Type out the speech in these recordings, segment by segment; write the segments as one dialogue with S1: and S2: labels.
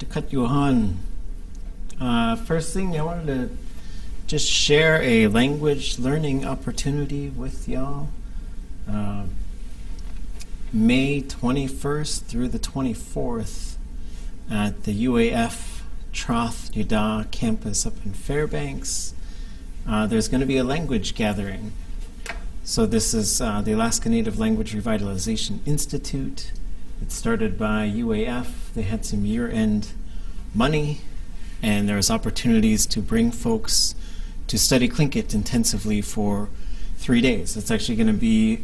S1: to cut you on. First thing, I wanted to just share a language learning opportunity with y'all. May 21st through the 24th at the UAF Troth Yudah campus up in Fairbanks. There's going to be a language gathering. So this is the Alaska Native Language Revitalization Institute. It's started by UAF. They had some year-end money, and there was opportunities to bring folks to study Tlingit intensively for 3 days. It's actually going to be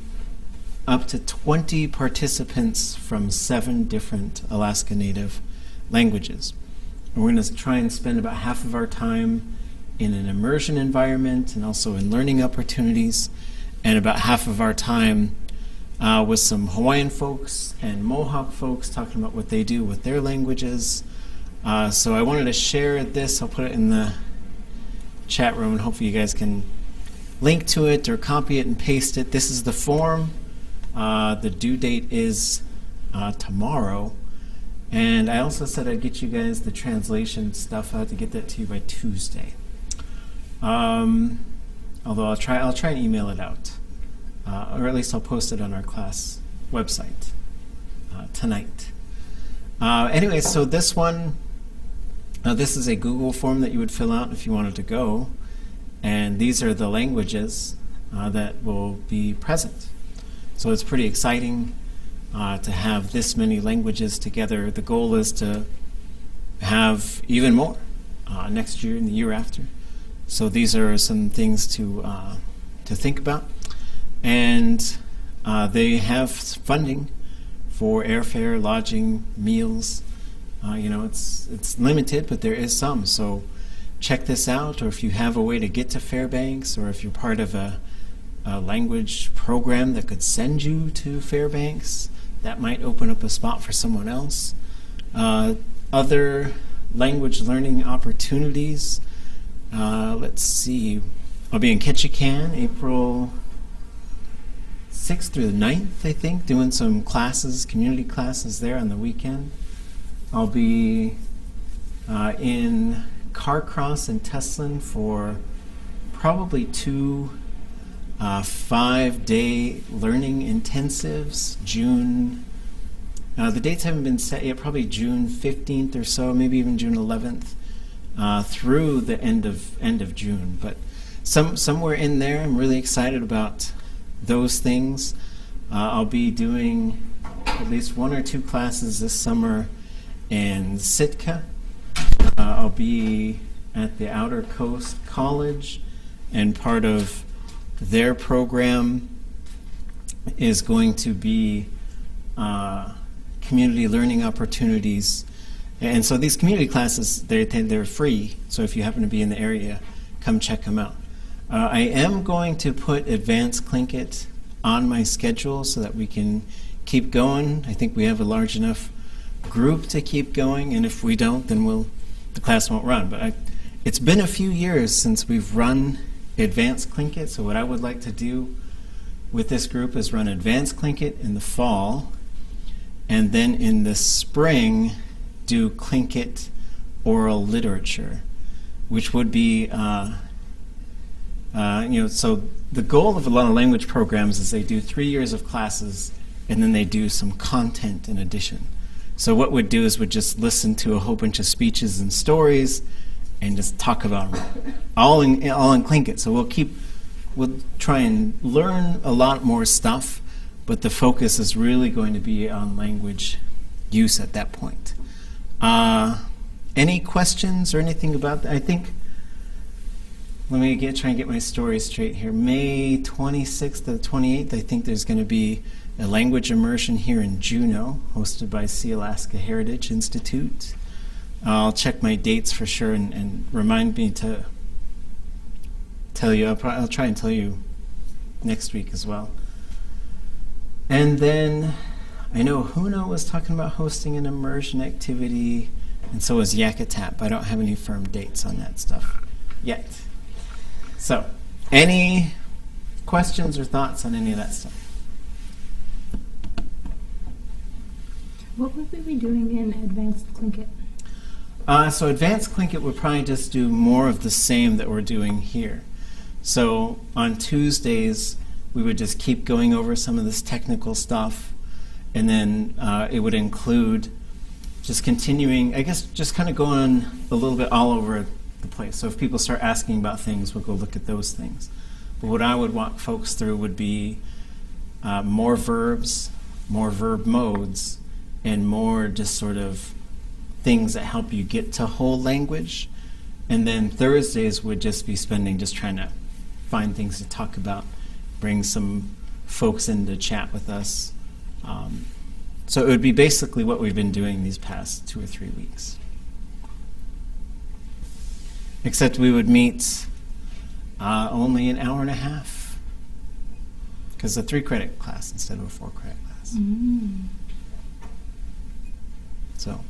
S1: up to 20 participants from 7 different Alaska Native languages. And we're going to try and spend about half of our time in an immersion environment and also in learning opportunities, and about half of our time with some Hawaiian folks and Mohawk folks talking about what they do with their languages. So I wanted to share this. I'll put it in the chat room, and hopefully you guys can link to it or copy it and paste it. This is the form. The due date is tomorrow. And I also said I'd get you guys the translation stuff. I have to get that to you by Tuesday. Although I'll try and email it out. Or at least I'll post it on our class website tonight. Anyway, so this one, this is a Google form that you would fill out if you wanted to go. And these are the languages that will be present. So it's pretty exciting to have this many languages together. The goal is to have even more next year and the year after. So these are some things to think about. And they have funding for airfare, lodging, meals. It's limited, but there is some. So check this out, or if you have a way to get to Fairbanks, or if you're part of a language program that could send you to Fairbanks, that might open up a spot for someone else. Other language learning opportunities. Let's see. I'll be in Ketchikan April 6th through the 9th, I think, doing some classes, community classes there on the weekend. I'll be in Carcross and Teslin for probably 2 5-day learning intensives. June, the dates haven't been set yet, probably June 15th or so, maybe even June 11th, through the end of June. But somewhere in there, I'm really excited about those things. I'll be doing at least 1 or 2 classes this summer in Sitka. I'll be at the Outer Coast College, and part of their program is going to be community learning opportunities. And so these community classes, they're free, so if you happen to be in the area, come check them out. I am going to put Advanced Tlingit on my schedule so that we can keep going. I think we have a large enough group to keep going, and if we don't, then the class won't run. But it's been a few years since we've run Advanced Tlingit, so what I would like to do with this group is run Advanced Tlingit in the fall, and then in the spring do Tlingit oral literature, which would be so the goal of a lot of language programs is they do 3 years of classes and then they do some content in addition. So what we'd do is we'd just listen to a whole bunch of speeches and stories and just talk about them, all in Tlingit. So we'll try and learn a lot more stuff, but the focus is really going to be on language use at that point. Any questions or anything about that? I think, let me try and get my story straight here. May 26th to the 28th, I think there's going to be a language immersion here in Juneau, hosted by Sea Alaska Heritage Institute. I'll check my dates for sure and remind me to tell you. I'll try and tell you next week as well. And then I know Huno was talking about hosting an immersion activity, and so was Yakutat. I don't have any firm dates on that stuff yet. So, any questions or thoughts on any of that stuff?
S2: What would we be doing in Advanced Tlingit?
S1: So advanced Tlingit would probably just do more of the same that we're doing here. So on Tuesdays, we would just keep going over some of this technical stuff, and then it would include just continuing, I guess, just kind of going a little bit all over the place. So if people start asking about things, we'll go look at those things. But what I would walk folks through would be more verbs, more verb modes, and more just sort of things that help you get to whole language. And then Thursdays would just be spending just trying to find things to talk about, bring some folks in to chat with us. So it would be basically what we've been doing these past 2 or 3 weeks. Except we would meet only an hour and a half, because it's a 3-credit class instead of a 4-credit class.
S2: Mm.
S1: So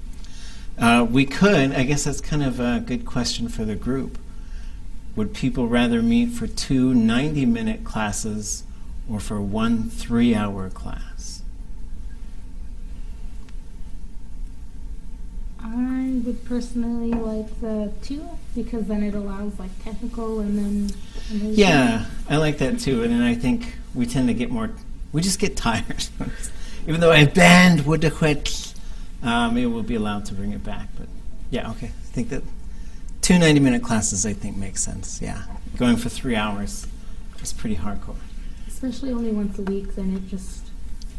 S1: we could, I guess that's kind of a good question for the group. Would people rather meet for 2 90-minute classes or for 1 3-hour class?
S2: I would personally like the 2, because then it allows like technical and then immersion.
S1: Yeah, I like that too. And then I think we tend to get more, we just get tired. Even though I banned would have quit, maybe we'll be allowed to bring it back. But yeah, okay. I think that 2 90-minute classes, I think, makes sense. Yeah, going for 3 hours is pretty hardcore.
S2: Especially only once a week, then it just,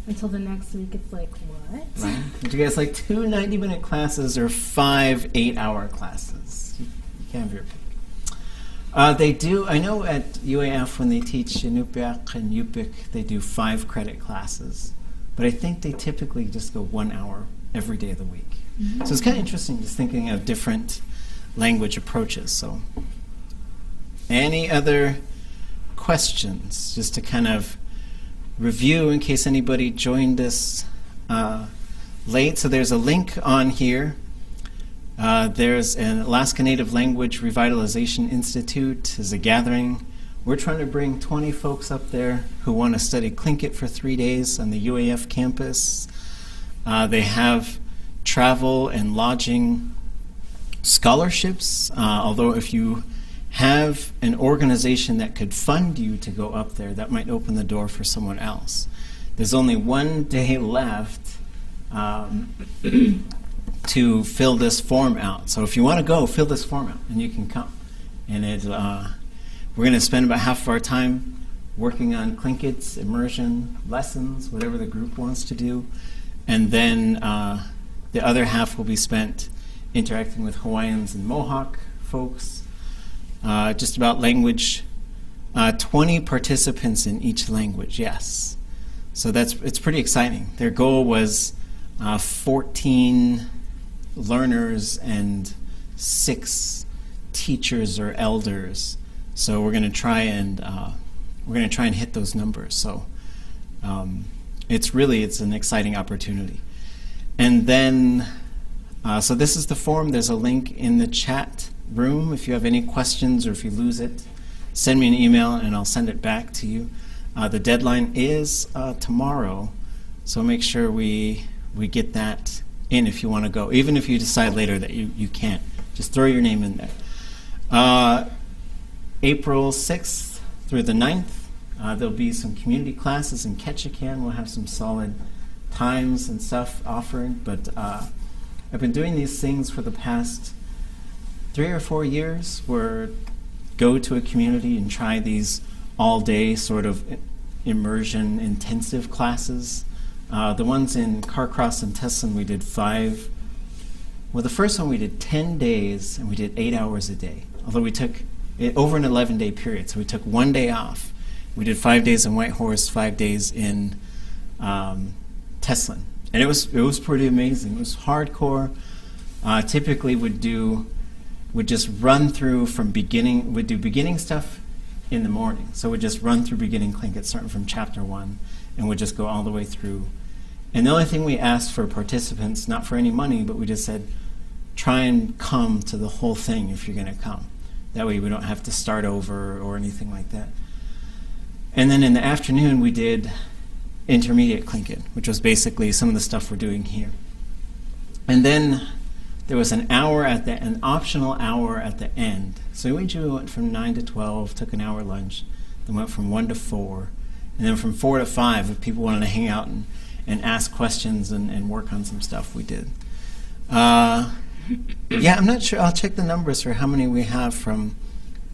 S2: until the next week, it's like, what?
S1: Right? Would you guys like 2 90-minute classes or 5 8-hour classes? You can have your pick. They do, I know at UAF when they teach Inupiaq and Yupik, they do 5-credit classes. But I think they typically just go 1 hour every day of the week.
S2: Mm-hmm.
S1: So it's kind of interesting just thinking of different language approaches. So any other questions, just to kind of review in case anybody joined us late? So there's a link on here. There's an Alaska Native Language Revitalization Institute. There's a gathering. We're trying to bring 20 folks up there who want to study Tlingit for 3 days on the UAF campus. They have travel and lodging scholarships, although if you have an organization that could fund you to go up there, that might open the door for someone else. There's only 1 day left to fill this form out. So if you want to go, fill this form out, and you can come. And we're going to spend about half of our time working on Tlingit's immersion lessons, whatever the group wants to do. And then the other half will be spent interacting with Hawaiians and Mohawk folks, just about language. 20 participants in each language, yes. So it's pretty exciting. Their goal was 14 learners and 6 teachers or elders. So we're going to try and hit those numbers. So it's an exciting opportunity. And then so this is the form. There's a link in the chat room. If you have any questions or if you lose it, send me an email and I'll send it back to you. The deadline is tomorrow, so make sure we get that in if you want to go. Even if you decide later that you can't, just throw your name in there. April 6th through the 9th, there'll be some community classes in Ketchikan. We'll have some solid times and stuff offered, but I've been doing these things for the past 3 or 4 years, where go to a community and try these all-day sort of immersion intensive classes. The ones in Carcross and Teslin, we did 5. Well, the first one we did 10 days, and we did 8 hours a day. Although we took it over an 11-day period, so we took 1 day off. We did 5 days in Whitehorse, 5 days in Teslin, and it was pretty amazing. It was hardcore. Typically, would just run through from beginning. Would do beginning stuff in the morning. So we'd just run through beginning Tlingit, starting from chapter 1, and would just go all the way through. And the only thing we asked for participants, not for any money, but we just said, try and come to the whole thing if you're going to come. That way we don't have to start over or anything like that. And then in the afternoon we did intermediate Tlingit, which was basically some of the stuff we're doing here. And then there was an optional hour at the end. So we went from 9 to 12, took an hour lunch, then went from 1 to 4, and then from 4 to 5, if people wanted to hang out and ask questions and work on some stuff, we did. Yeah, I'm not sure. I'll check the numbers for how many we have from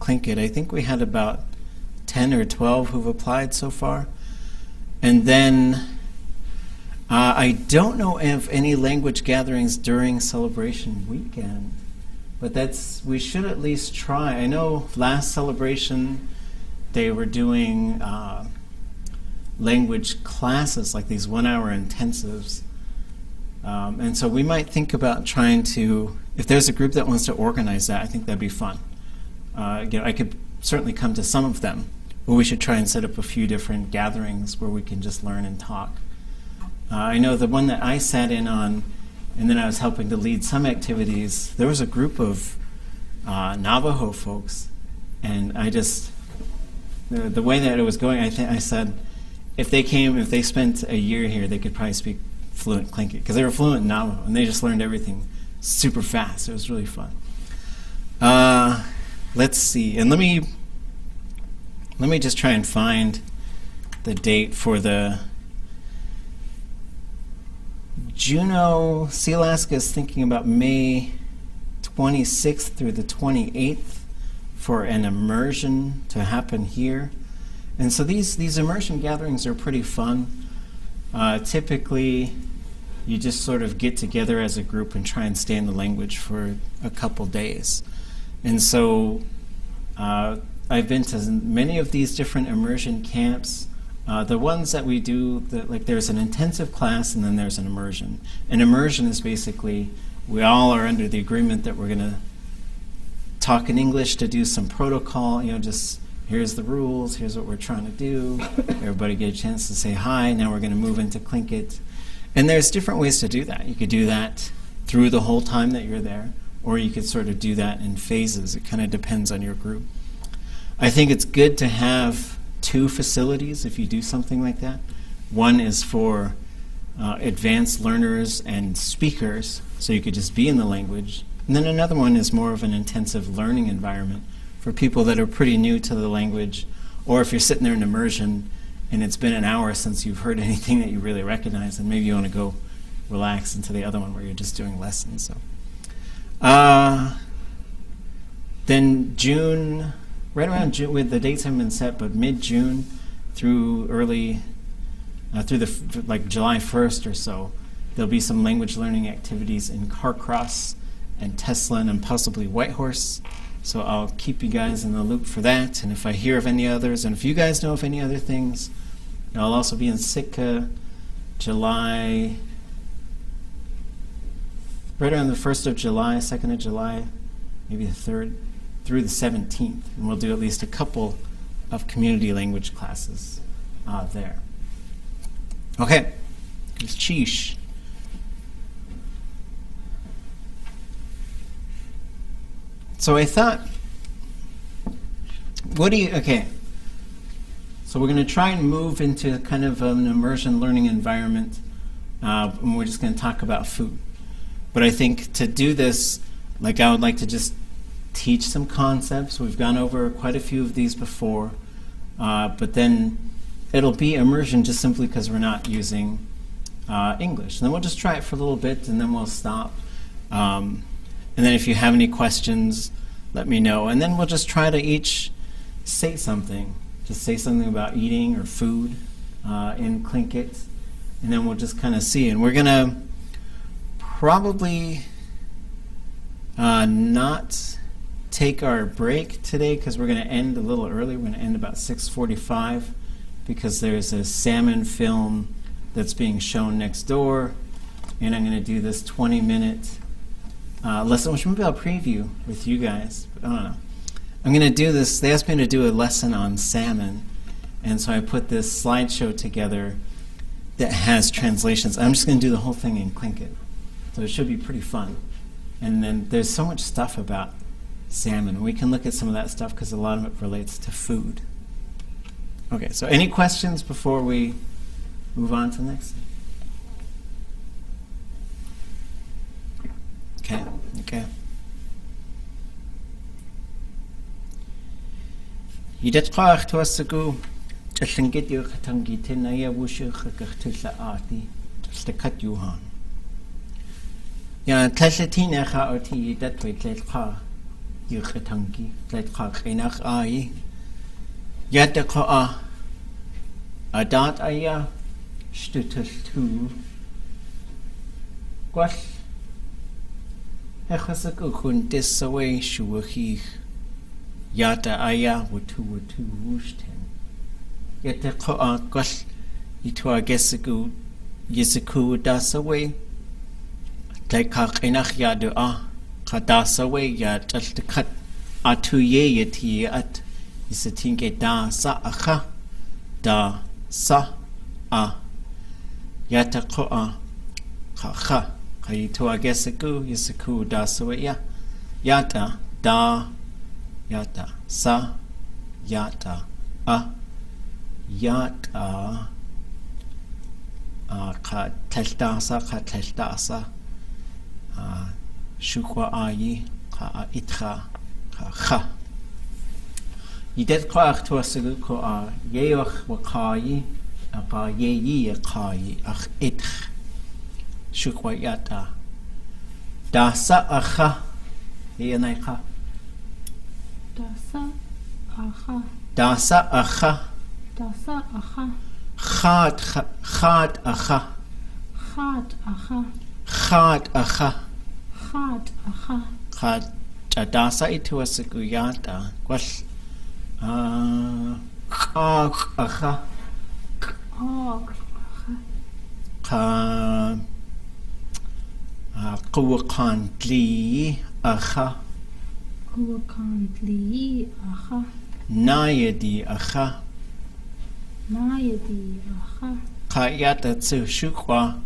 S1: Tlingit. I think we had about 10 or 12 who've applied so far. And then I don't know of any language gatherings during celebration weekend, but we should at least try. I know last celebration they were doing language classes, like these 1-hour intensives. And so we might think about trying to, if there's a group that wants to organize that, I think that'd be fun. I could certainly come to some of them, but we should try and set up a few different gatherings where we can just learn and talk. I know the one that I sat in on, and then I was helping to lead some activities, there was a group of Navajo folks, and the way that it was going, I said, if they spent a year here, they could probably speak fluent Tlingit, because they were fluent in Navajo, and they just learned everything super fast. It was really fun. Let's see, and let me just try and find the date for the Juneau. Sea Alaska is thinking about May 26th through the 28th for an immersion to happen here. And so these immersion gatherings are pretty fun. Typically, you just sort of get together as a group and try and stay in the language for a couple days. And so I've been to many of these different immersion camps. The ones that we do, there's an intensive class and then there's an immersion. An immersion is basically, we all are under the agreement that we're going to talk in English to do some protocol, just here's the rules, here's what we're trying to do. Everybody get a chance to say hi. Now we're going to move into Tlingit. And there's different ways to do that. You could do that through the whole time that you're there, or you could sort of do that in phases. It kind of depends on your group. I think it's good to have 2 facilities if you do something like that. One is for advanced learners and speakers, so you could just be in the language. And then another one is more of an intensive learning environment for people that are pretty new to the language, or if you're sitting there in immersion and it's been an hour since you've heard anything that you really recognize, and maybe you want to go relax into the other one where you're just doing lessons. So, then June, right around June, with the dates haven't been set, but mid-June through July 1st or so, there'll be some language learning activities in Carcross and Teslin and possibly Whitehorse. So I'll keep you guys in the loop for that, and if I hear of any others, and if you guys know of any other things, I'll also be in Sitka July, right around the 1st of July, 2nd of July, maybe the 3rd, through the 17th, and we'll do at least a couple of community language classes there. Okay, it's Cheesh. So I thought, okay, so we're going to try and move into kind of an immersion learning environment, and we're just going to talk about food. But I think to do this, I would like to just teach some concepts. We've gone over quite a few of these before, but then it'll be immersion just simply because we're not using English. And then we'll just try it for a little bit, and then we'll stop. And then if you have any questions, let me know. And then we'll just try to each say something. Just say something about eating or food in Tlingit. And then we'll just kind of see. And we're going to probably not take our break today because we're going to end a little early. We're going to end about 6:45 because there's a salmon film that's being shown next door. And I'm going to do this 20-minute lesson, which maybe I'll preview with you guys, but I don't know. I'm going to do this. They asked me to do a lesson on salmon, and so I put this slideshow together that has translations. I'm just going to do the whole thing in Tlingit, so it should be pretty fun. And then there's so much stuff about salmon. We can look at some of that stuff because a lot of it relates to food. Okay, so any questions before we move on to the next thing? Okay, okay. Idet qaach tuasagu Tlingit yu Tlingit na ya wushu khakhtilla ati stekat yuhan. Ya tlatin ekha oti idet tlet qa yu Tlingit tlet qa khinach ai. Yat qa adat aya stutel tu gwall echasagu kun disaway shuwachich yata aya wutu wushten yata qa gwall itwa gesagu yisaku dasaway teka qinach yadu qa dasaway ya taltakat atu ye yati at isatinge da sa akha da sa yata qa kha kayitwa gesaku yisaku dasaway ya yata da yata sa yata yata ka teltasa shukwa ayi ka itha ka kha idet qaach tuasagu ko yeoch waqayi qa yeyi qayi ach itх shukwa yata dasa akha yenai kha
S2: Dasa akha.
S1: Dasa akha.
S2: Dasa akha.
S1: Khad akha.
S2: Khad akha.
S1: Khad akha.
S2: Khad akha.
S1: Khad dasa itu asakuyata. Kwash akha. Ka quwqan tli akha.
S2: Kuwakantli akha.
S1: Nayadi akha.
S2: Nayadi akha.
S1: Kayata tsu shukwa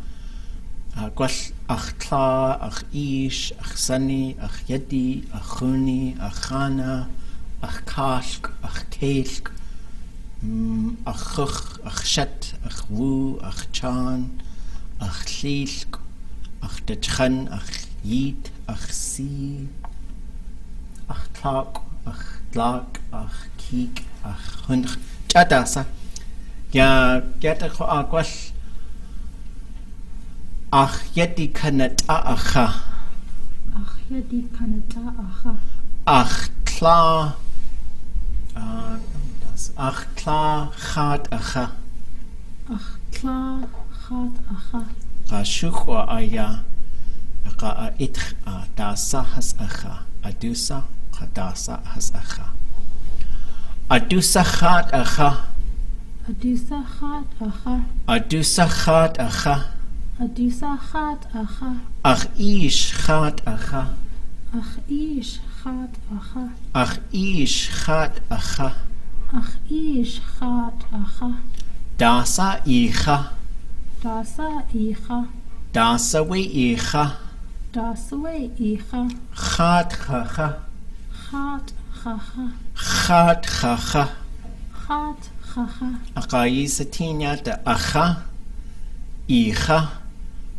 S1: gwash achtla, ach ish, ach sani, ach yadi, ach chuni, ach chana, ach kashk, ach keishk, ach chuch, ach shet, ach wu, ach chan, ach lishk, ach dachchan, ach yit, ach si, ach tlak, ach dlak, ach kik, ach hunch. Chadasa. Ya geta gwash ach yadi kanata akha.
S2: Ach yadi kanata akha.
S1: Ach tla ach tla khat akha.
S2: Ach tla khat akha.
S1: Ka shukwa aya ka itch dasa has akha. Adusa khadasa has akha. Adusa khat akha.
S2: Adusa khat akha.
S1: Adusa khat akha.
S2: Adusa khat akha.
S1: Ach ish khat akha.
S2: Ach ish khat akha.
S1: Ach ish khat akha.
S2: Ach ish khat akha.
S1: Dasa icha.
S2: Dasa icha.
S1: Dasa we icha.
S2: Dasa we icha.
S1: Khat khacha.
S2: Khat khacha.
S1: Khat khacha.
S2: Khat khacha.
S1: Akayi satinya ta akha. Icha.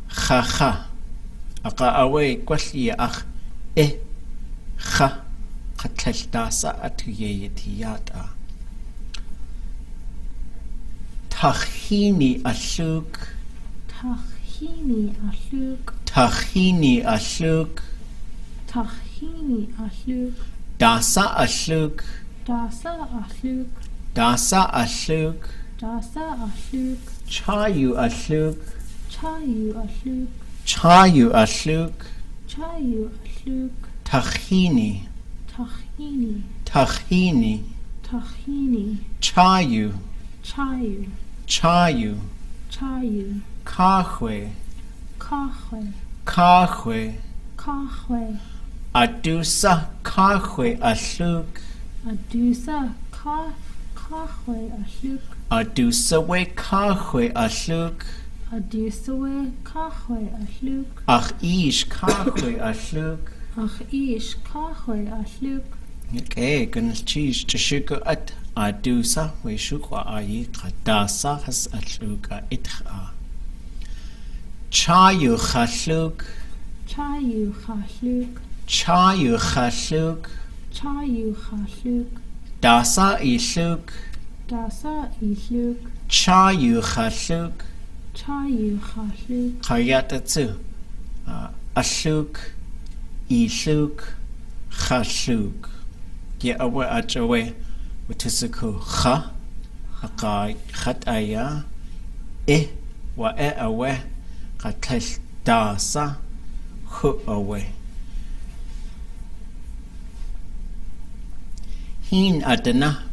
S1: Khacha. Aka awe kwashli ach. Kha. Khatlash dasa atuye yatiyata. Tahini ashuk.
S2: Tahini ashuk.
S1: Tahini ashuk.
S2: Tahini ashuk.
S1: Dasa ashuk.
S2: Dasa ashuk.
S1: Dasa ashuk.
S2: Dasa ashuk.
S1: Chayu ashuk.
S2: Chayu ashuk.
S1: Chayu ashuk.
S2: Chayu ashuk.
S1: Tahini.
S2: Tahini.
S1: Tahini.
S2: Tahini.
S1: Chayu.
S2: Chayu.
S1: Chayu.
S2: Chayu.
S1: Kahwe.
S2: Kahwe.
S1: Kahwe.
S2: Kahwe.
S1: Adusa kahwe ashuk.
S2: Adusa kahwe ashuk.
S1: Adusa we kahwe ashuk.
S2: Adusa we kahwe ashuk.
S1: Ach ish kahwe ashuk.
S2: Ach ish kahwe ashuk.
S1: Okay, gonna cheese to sugar at adusa we shukwa ayi kadasa has ashuka itha. Chayu khashuk.
S2: Chayu khashuk.
S1: Chayu khashuk.
S2: Chayu khashuk.
S1: Dasa ishuk.
S2: Dasa ishuk.
S1: Chayu khashuk.
S2: Chayu khashuk.
S1: Kayatatsu. Ashuk. Ishuk. Khashuk. Ya awe achawe. Watusuku kha. Akai khataya. Wa awe. Katlesh dasa. Hu awe. Hin adana.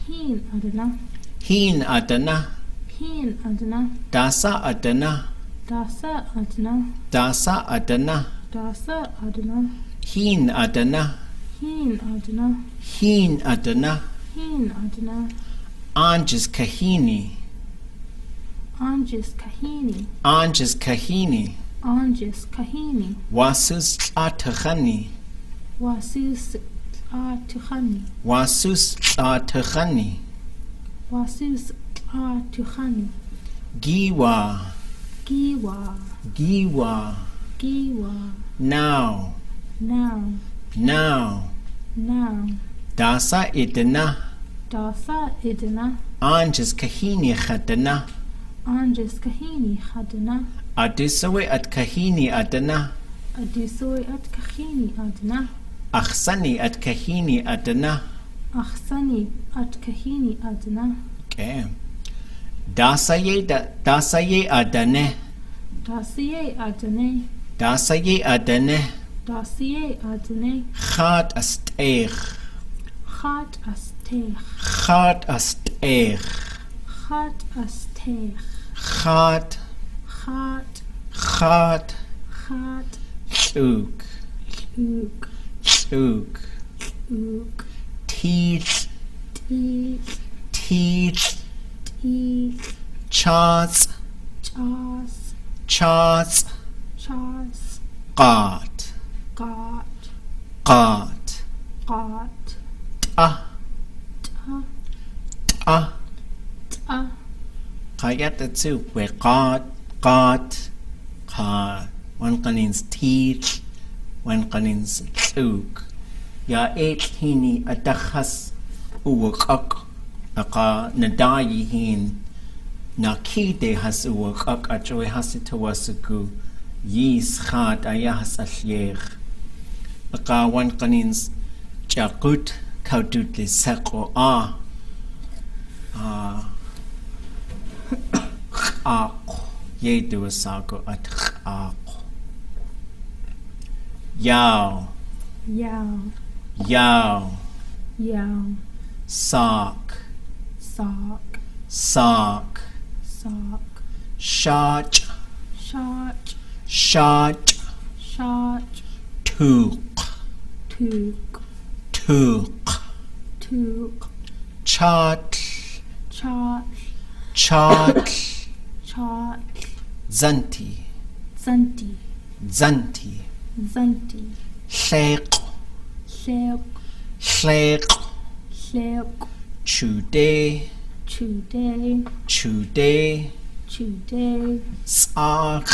S2: Hin adana.
S1: Hin adana.
S2: Hin adana.
S1: Dasa adana.
S2: Dasa adana.
S1: Dasa adana.
S2: Dasa adana.
S1: Hin adana.
S2: Hin adana.
S1: Hin adana.
S2: Hin adana.
S1: Anjas kahini.
S2: Anjas kahini.
S1: Anjas kahini.
S2: Anjas kahini.
S1: Wasus atahani.
S2: Wasus atuhani.
S1: Wasus atahani.
S2: Wasus atuhani.
S1: Giwa.
S2: Giwa.
S1: Giwa.
S2: Giwa.
S1: Now.
S2: Now.
S1: Now.
S2: Now.
S1: Dasa idana.
S2: Dasa idana.
S1: Anjas kahini khadana.
S2: Anjas kahini khadana.
S1: Adisawe at kahini adana.
S2: Adisoy at kahini adana.
S1: Akhsani at kahini adana.
S2: Akhsani at kahini adana.
S1: Okay. Dasaye adane.
S2: Dasiye adane.
S1: Dasaye adane.
S2: Dasiye adane.
S1: Khat asteich.
S2: Khat astech.
S1: Khat asteich.
S2: Khat astech.
S1: Khat.
S2: Khat.
S1: Khat.
S2: Khat.
S1: Tuk.
S2: Uk.
S1: Tuk.
S2: Uk.
S1: Teach.
S2: Teach.
S1: Teach.
S2: Teach.
S1: Chats.
S2: Chas.
S1: Chats.
S2: Chas.
S1: Qat.
S2: Got.
S1: Qat.
S2: Got.
S1: Ta.
S2: Ta.
S1: Ta.
S2: Ta.
S1: Qayatatsu. We qat. Qat. Qat. One means teach. One means tuk. Ya hini adachas uwakak. Aka nadayihin. Nakide has uwakak achoe hasitawasuku. Yis khat ayahas ashyech. Aka one means jakut kaudutli sako a. Ak. Ye do a sago at ak. Yao.
S2: Yao.
S1: Yao.
S2: Yao.
S1: Sock.
S2: Sock.
S1: Sock.
S2: Sock.
S1: Shot.
S2: Shot.
S1: Shot.
S2: Shot.
S1: Took.
S2: Took.
S1: Took.
S2: Took.
S1: Chot.
S2: Chot.
S1: Chot.
S2: Chot.
S1: Zanti.
S2: Zanti.
S1: Zanti.
S2: Zanti.
S1: Shake.
S2: Shek.
S1: Shake.
S2: Shek.
S1: Chude.
S2: Today.
S1: Chude.
S2: Today.
S1: Sock.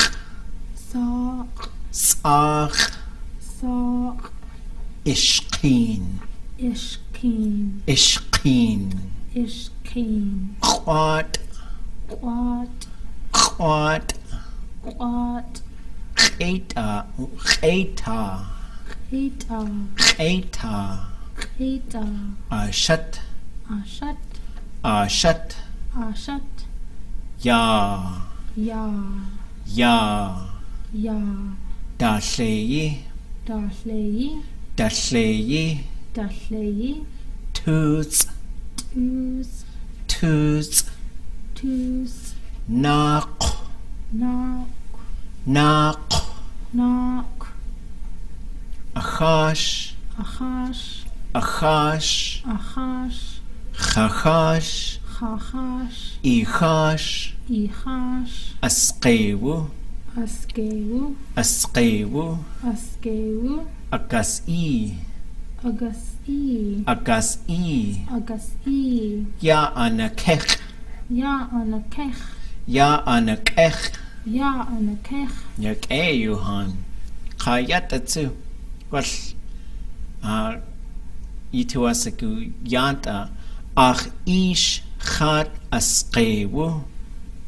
S2: Sock.
S1: Sock.
S2: Sock.
S1: Ishkeen.
S2: Ishkeen.
S1: Ishkeen.
S2: Ishkeen.
S1: Quat.
S2: Quat.
S1: Quat.
S2: Quat.
S1: Eta. Eta.
S2: Eta.
S1: Eta.
S2: Eta.
S1: Ashat.
S2: Ashat.
S1: Ashat.
S2: Ashat.
S1: Ya.
S2: Ya.
S1: Ya.
S2: Ya.
S1: Dasleyi.
S2: Dasleyi.
S1: Dasleyi.
S2: Dasleyi.
S1: Toots.
S2: Toots.
S1: Toots.
S2: Toots.
S1: Knock.
S2: Knock.
S1: Knock.
S2: Knock.
S1: Achash.
S2: Achash.
S1: Achash.
S2: Achash.
S1: Chachash.
S2: Chachash.
S1: Ichash.
S2: Ichash.
S1: Asqewu.
S2: Askewu.
S1: Asqewu.
S2: Askewu.
S1: Agas-i.
S2: Agas-i.
S1: Agas-i.
S2: Agas-i.
S1: Ya anakech.
S2: Ya anakech.
S1: Ya anakech.
S2: Ya anakech.
S1: Yak Johan. Kayatatsu. gwell Ituasaku Yanta Ach Ish Chat Askewu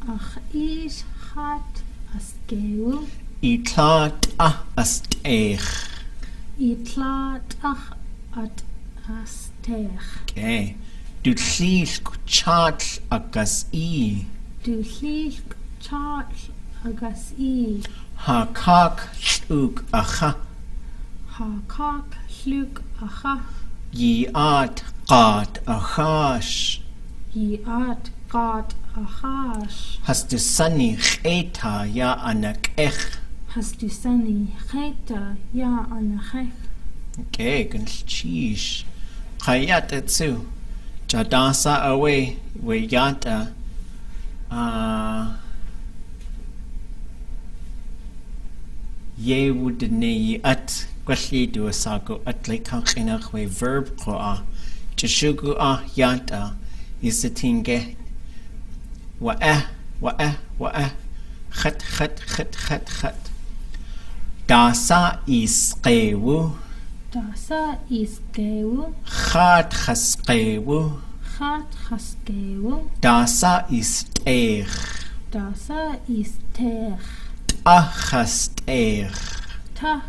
S2: Ach ish hat askew.
S1: Itlat Astech.
S2: Itlat ach at astech.
S1: Okay. Du Tlisk Chat Agas I.
S2: Du lich chat agas I.
S1: Ha Kak Tluk Acha.
S2: Ha kak hluk acha.
S1: Ye At Qat Achash.
S2: Ye at gat achash.
S1: Hast du Sunny Cheta Ya Anak Ech.
S2: Hast du sani cheta ya anachech.
S1: Okay, good cheese. Kayat etsu. Jadasa away. We yata. Ye would ne at. Gwelli do a sago at like kankinach we verb koa. Jashugu yata. Is the tinge. Wa'ah. Khat. Dasa isqewu.
S2: Dasa iskew.
S1: Khat khasqewu.
S2: Chat haskew.
S1: Dasa istech.
S2: Dasa istech.
S1: Achastech.
S2: Ta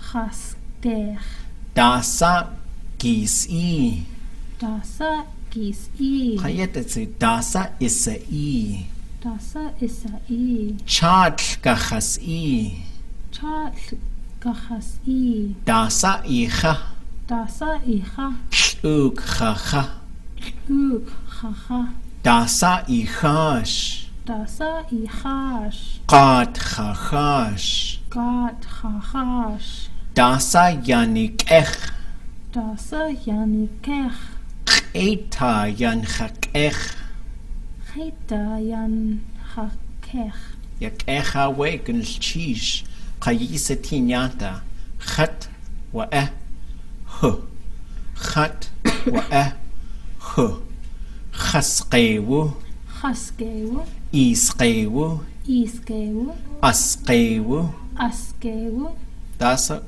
S2: hastech.
S1: Dasa gisi.
S2: Dasa gis I.
S1: Kayat etsu dasa isa I.
S2: Dasa isa I.
S1: Chat gachas I.
S2: Chat gachas I.
S1: Dasa icha.
S2: Dasa icha.
S1: Uk chacha.
S2: Uk chacha.
S1: Dasa ichash.
S2: Dasa ichash.
S1: Qat chachash.
S2: Gat chachash.
S1: Dasa yanikech.
S2: Dasa yanikech.
S1: Eta yanchakech.
S2: Cheta yan hakech.
S1: Yakecha wegun cheese. Kayisa tinyata. Chat wa hu. Chat wa hu. Khasqewu.
S2: Haskew.
S1: Isqewu.
S2: Iskew.
S1: Asqewu.
S2: Askew.
S1: Dasa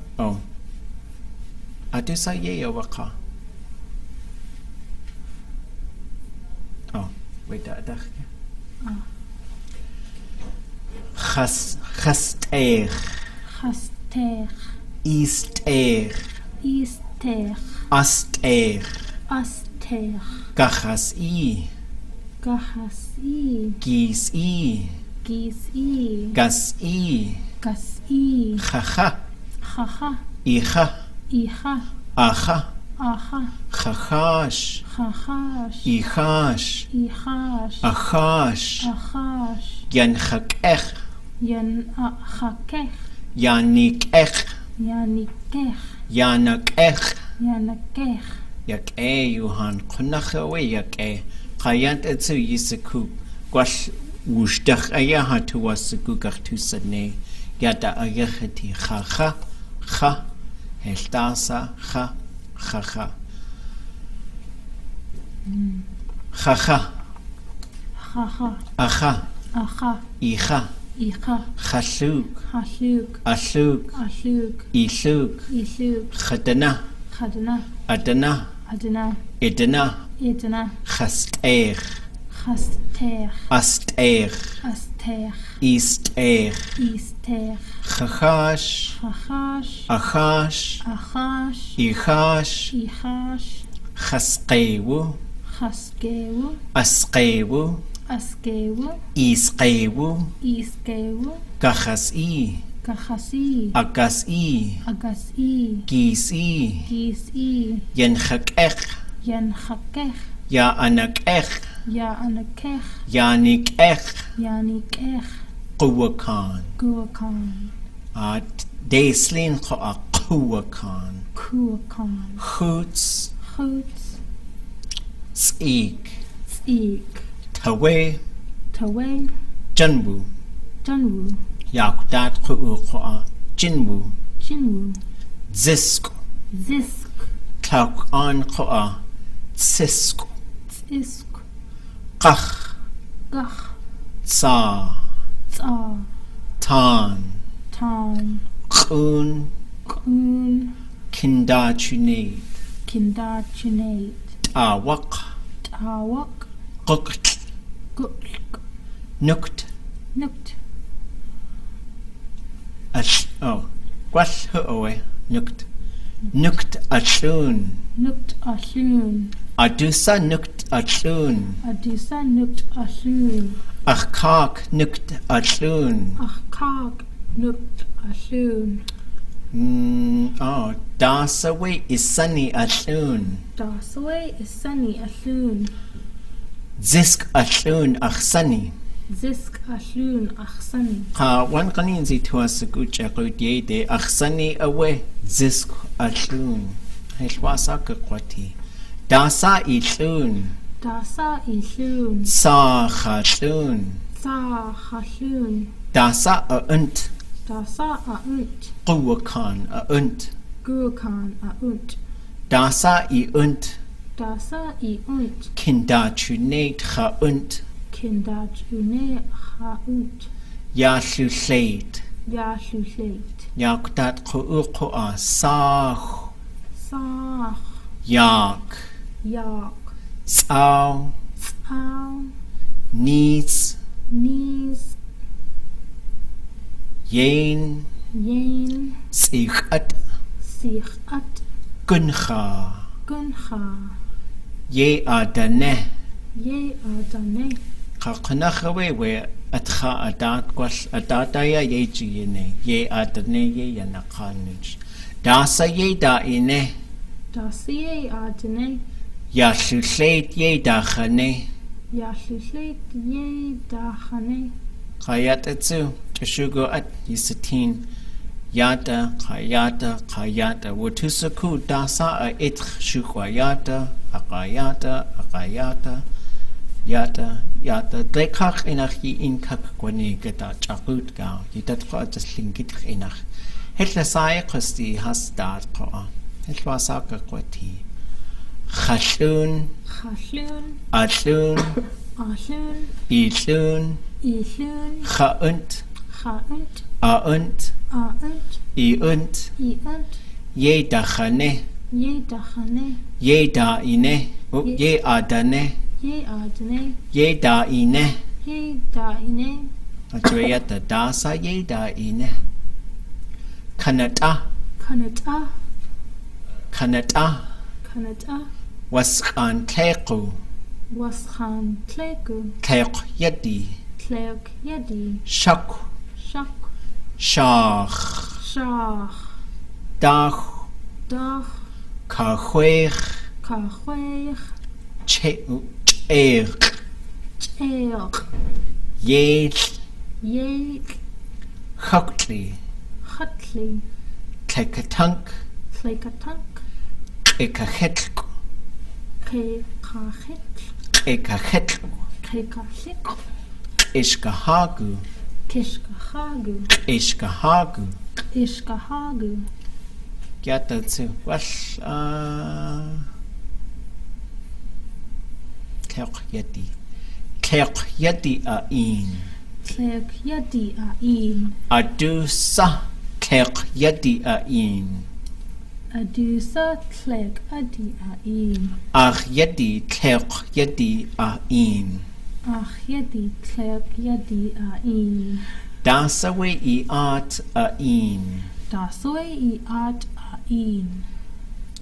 S1: Adusa ye waka. Wait that. Khastech.
S2: Hastech.
S1: Istech.
S2: Istech.
S1: Astech.
S2: Astech.
S1: Gachas I.
S2: Gachas I.
S1: Gis I.
S2: Gis I.
S1: Gas I.
S2: Gas I.
S1: Chacha.
S2: Chacha.
S1: Icha.
S2: Icha.
S1: Acha.
S2: Acha.
S1: Chachash.
S2: Chachash.
S1: Ichash.
S2: Ichash.
S1: Achash.
S2: Achash.
S1: Yanchakech.
S2: Yan achakech.
S1: Yanikech.
S2: Yanikech.
S1: Yanakech.
S2: Yanakech.
S1: Yak Yuhan Kunachawe yak Kayant etsu yisaku. Gwash wushdach ayaha to wasakugach to sadne. Yada ayahati chacha. Cha. Heldasa. Cha. Chacha. Chacha.
S2: Chacha.
S1: Acha.
S2: Acha.
S1: Icha.
S2: Icha.
S1: Chashuk.
S2: Hashuk.
S1: Ashuk.
S2: Ashuk.
S1: Ishuk.
S2: Ishuk.
S1: Khadana.
S2: Khadana.
S1: Adana.
S2: Adana.
S1: Idana.
S2: Idana.
S1: Chastech.
S2: Chastech.
S1: Astech.
S2: Astech.
S1: Istech.
S2: Istech.
S1: Chachash.
S2: Chachash.
S1: Achash.
S2: Achash.
S1: Ichash.
S2: Ichash.
S1: Chasqewu.
S2: Chaskew.
S1: Asqewu.
S2: Askew.
S1: Isqewu.
S2: Iskew.
S1: Gachas I.
S2: Gachasi.
S1: Agas I.
S2: Agas I.
S1: Gis I.
S2: Gis I.
S1: Yenchakech.
S2: Yan hakech.
S1: Ya anakech.
S2: Ya anakech.
S1: Yanikech.
S2: Yanikech.
S1: Quwakan.
S2: Guakan.
S1: Deslin Koa Quwakan.
S2: Kuakan.
S1: Hoots.
S2: Hoots.
S1: Speak.
S2: Speak.
S1: Tawe.
S2: Tawe.
S1: Janwu.
S2: Janwu.
S1: Yakudat Koa Jinwu.
S2: Jinwu.
S1: Zisk.
S2: Zisk.
S1: Klauk an Koa Tsisk.
S2: Tsisk.
S1: Kach.
S2: Gach.
S1: Tsa.
S2: Tsa.
S1: Tan.
S2: Tan.
S1: Kun.
S2: Kun.
S1: Kindachunaid.
S2: Kindachunaid.
S1: Tawak.
S2: Tawak.
S1: Gukt.
S2: Guk.
S1: Nukt.
S2: Nukt.
S1: Gwash huoe. Nukt. Nukt atun.
S2: Nukt ashun.
S1: Adusa nukt atun.
S2: Adusa nukt ashun.
S1: Achkak nukt atun.
S2: Achkak nukt ashun.
S1: Dasawe is sunny atun.
S2: Dasaway is sunny ashun.
S1: Zisk atun achsani.
S2: Zisk ashun achsani.
S1: One kanin zituas guchakut yede achsani away. Zisk atun. Heshwasa kwati. Dasa itun.
S2: Dasa ishun.
S1: Sa khatun.
S2: Sa khashun.
S1: Dasa aunt.
S2: Dasa aunt.
S1: Quwakan aunt.
S2: Gurukan aunt.
S1: Dasa iunt.
S2: Dasa iunt.
S1: Kindachunate khaunt.
S2: Kindachune khaunt.
S1: Yashuslate.
S2: Yashushet.
S1: Yaktat quqa sah.
S2: Sach.
S1: Yak.
S2: Yak.
S1: Sao.
S2: Ow.
S1: Needs.
S2: Knees.
S1: Yen.
S2: Yain.
S1: Sikhat.
S2: Sichat.
S1: Guncha.
S2: Guncha.
S1: Ye adane.
S2: Ye adane.
S1: Kakanachawe we atcha adat gwash adataya ye jine. Ye adane ye yanakanich. Dasa ye da ine.
S2: Dasiye adane.
S1: Yashuslate ye da khane.
S2: Yashushet ye dachane.
S1: Kayatatsu. Teshugo at yisatin. Yata, kayata, watusaku dasa a it shukwayata, akayata, yata, dekach inach yi inkak kwani geta chakut gao, yitat kwa just Tlingit inach. Hetla sai kosti has dat kwa, hetla saka kwati. Khashun,
S2: Khashun.
S1: atun,
S2: Ashun.
S1: itun,
S2: Ishun.
S1: khaunt,
S2: Khaunt.
S1: aunt,
S2: Aunt.
S1: iunt,
S2: Iant.
S1: ye dachane.
S2: Ye dachane.
S1: Ye da ine, ye adane,
S2: Ye adane.
S1: ye da ine.
S2: Ye daine.
S1: Atreyata dasa ye da ine. Kanata,
S2: Kanata.
S1: kanata,
S2: Kanata.
S1: waskan teku,
S2: Waskhan tlegu.
S1: tek yadi,
S2: Tlek yadi.
S1: shak,
S2: Shak.
S1: shach,
S2: Shach.
S1: dach,
S2: Dach.
S1: kahweich,
S2: Kahweich.
S1: cheir,
S2: Cheik.
S1: yed,
S2: Yeik.
S1: chokli,
S2: Chatli.
S1: tekatank,
S2: Tlekatank.
S1: ekachetk,
S2: Kekachit.
S1: ekachetk,
S2: Kekachik.
S1: ishkahagu,
S2: Kishkahagu.
S1: ishkahagu.
S2: Ishkahagu.
S1: Yatatsu. Wash Tek yadi. Tek yadi a in.
S2: Tlek yadi ain.
S1: Adusa tek yadi a in.
S2: Adusa tlek adi ain.
S1: Ach yadi tek yadi a in.
S2: Ach yadi tlek yadi ain.
S1: Dasawe I at a in.
S2: Dasoe I at ain.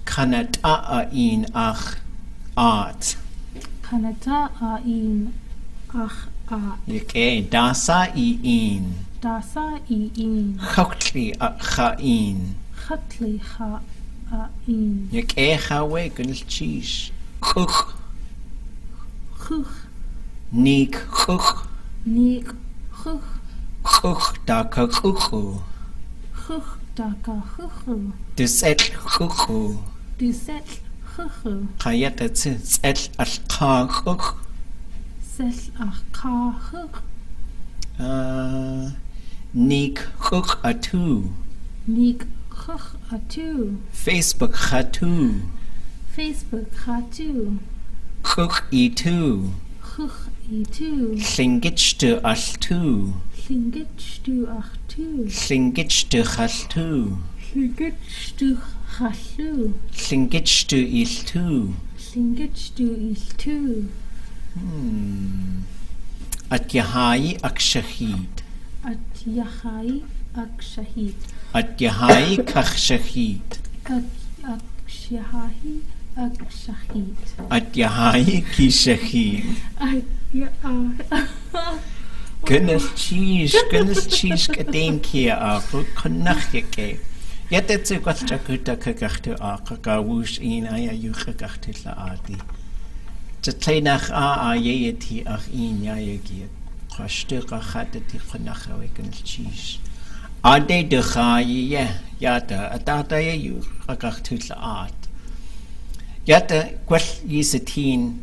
S1: Kanata a in ach at.
S2: Kanata ain. Ach at.
S1: Yake dasa I in.
S2: Dasa I in.
S1: Chokli a cha in.
S2: Chatli ha ain.
S1: Yake chawe gunil chish. Chuk.
S2: Chuch.
S1: Nik chuk.
S2: Nik. Chuch.
S1: Chuk daka chuchu.
S2: Chuch daka chuchu.
S1: Duset chuchu.
S2: Duset chuchu.
S1: Kayatatsu set al ka chuk.
S2: Sel ach ka chuch.
S1: Nik chuk atu.
S2: Nik chuch atu.
S1: Facebook chatu.
S2: Facebook chatu.
S1: Chuk itu.
S2: Chuch itu.
S1: Tlingitchte altu.
S2: Tlingit stu ach tu.
S1: Tlingitchte chaltu.
S2: Tlingit stu Hallu.
S1: Tlingit iltu.
S2: Tlingit iltu.
S1: At Yahai ak shahid.
S2: At Yahai ak shahid.
S1: At Yahai kach shahid.
S2: At Yahai ak shahid.
S1: At Yahai ki shahid.
S2: At
S1: Goodness cheese kadeen kia ako konach yake. Yet it's a quachakuta kakachtu aka woosh in aya yukakachtu la adi. To tlenach a yeti ach in yayagi. Kwashtuka hatati konacha wekan cheese. Ade de chaye yata atata yu kakachtu la ad. Yata quash yisatin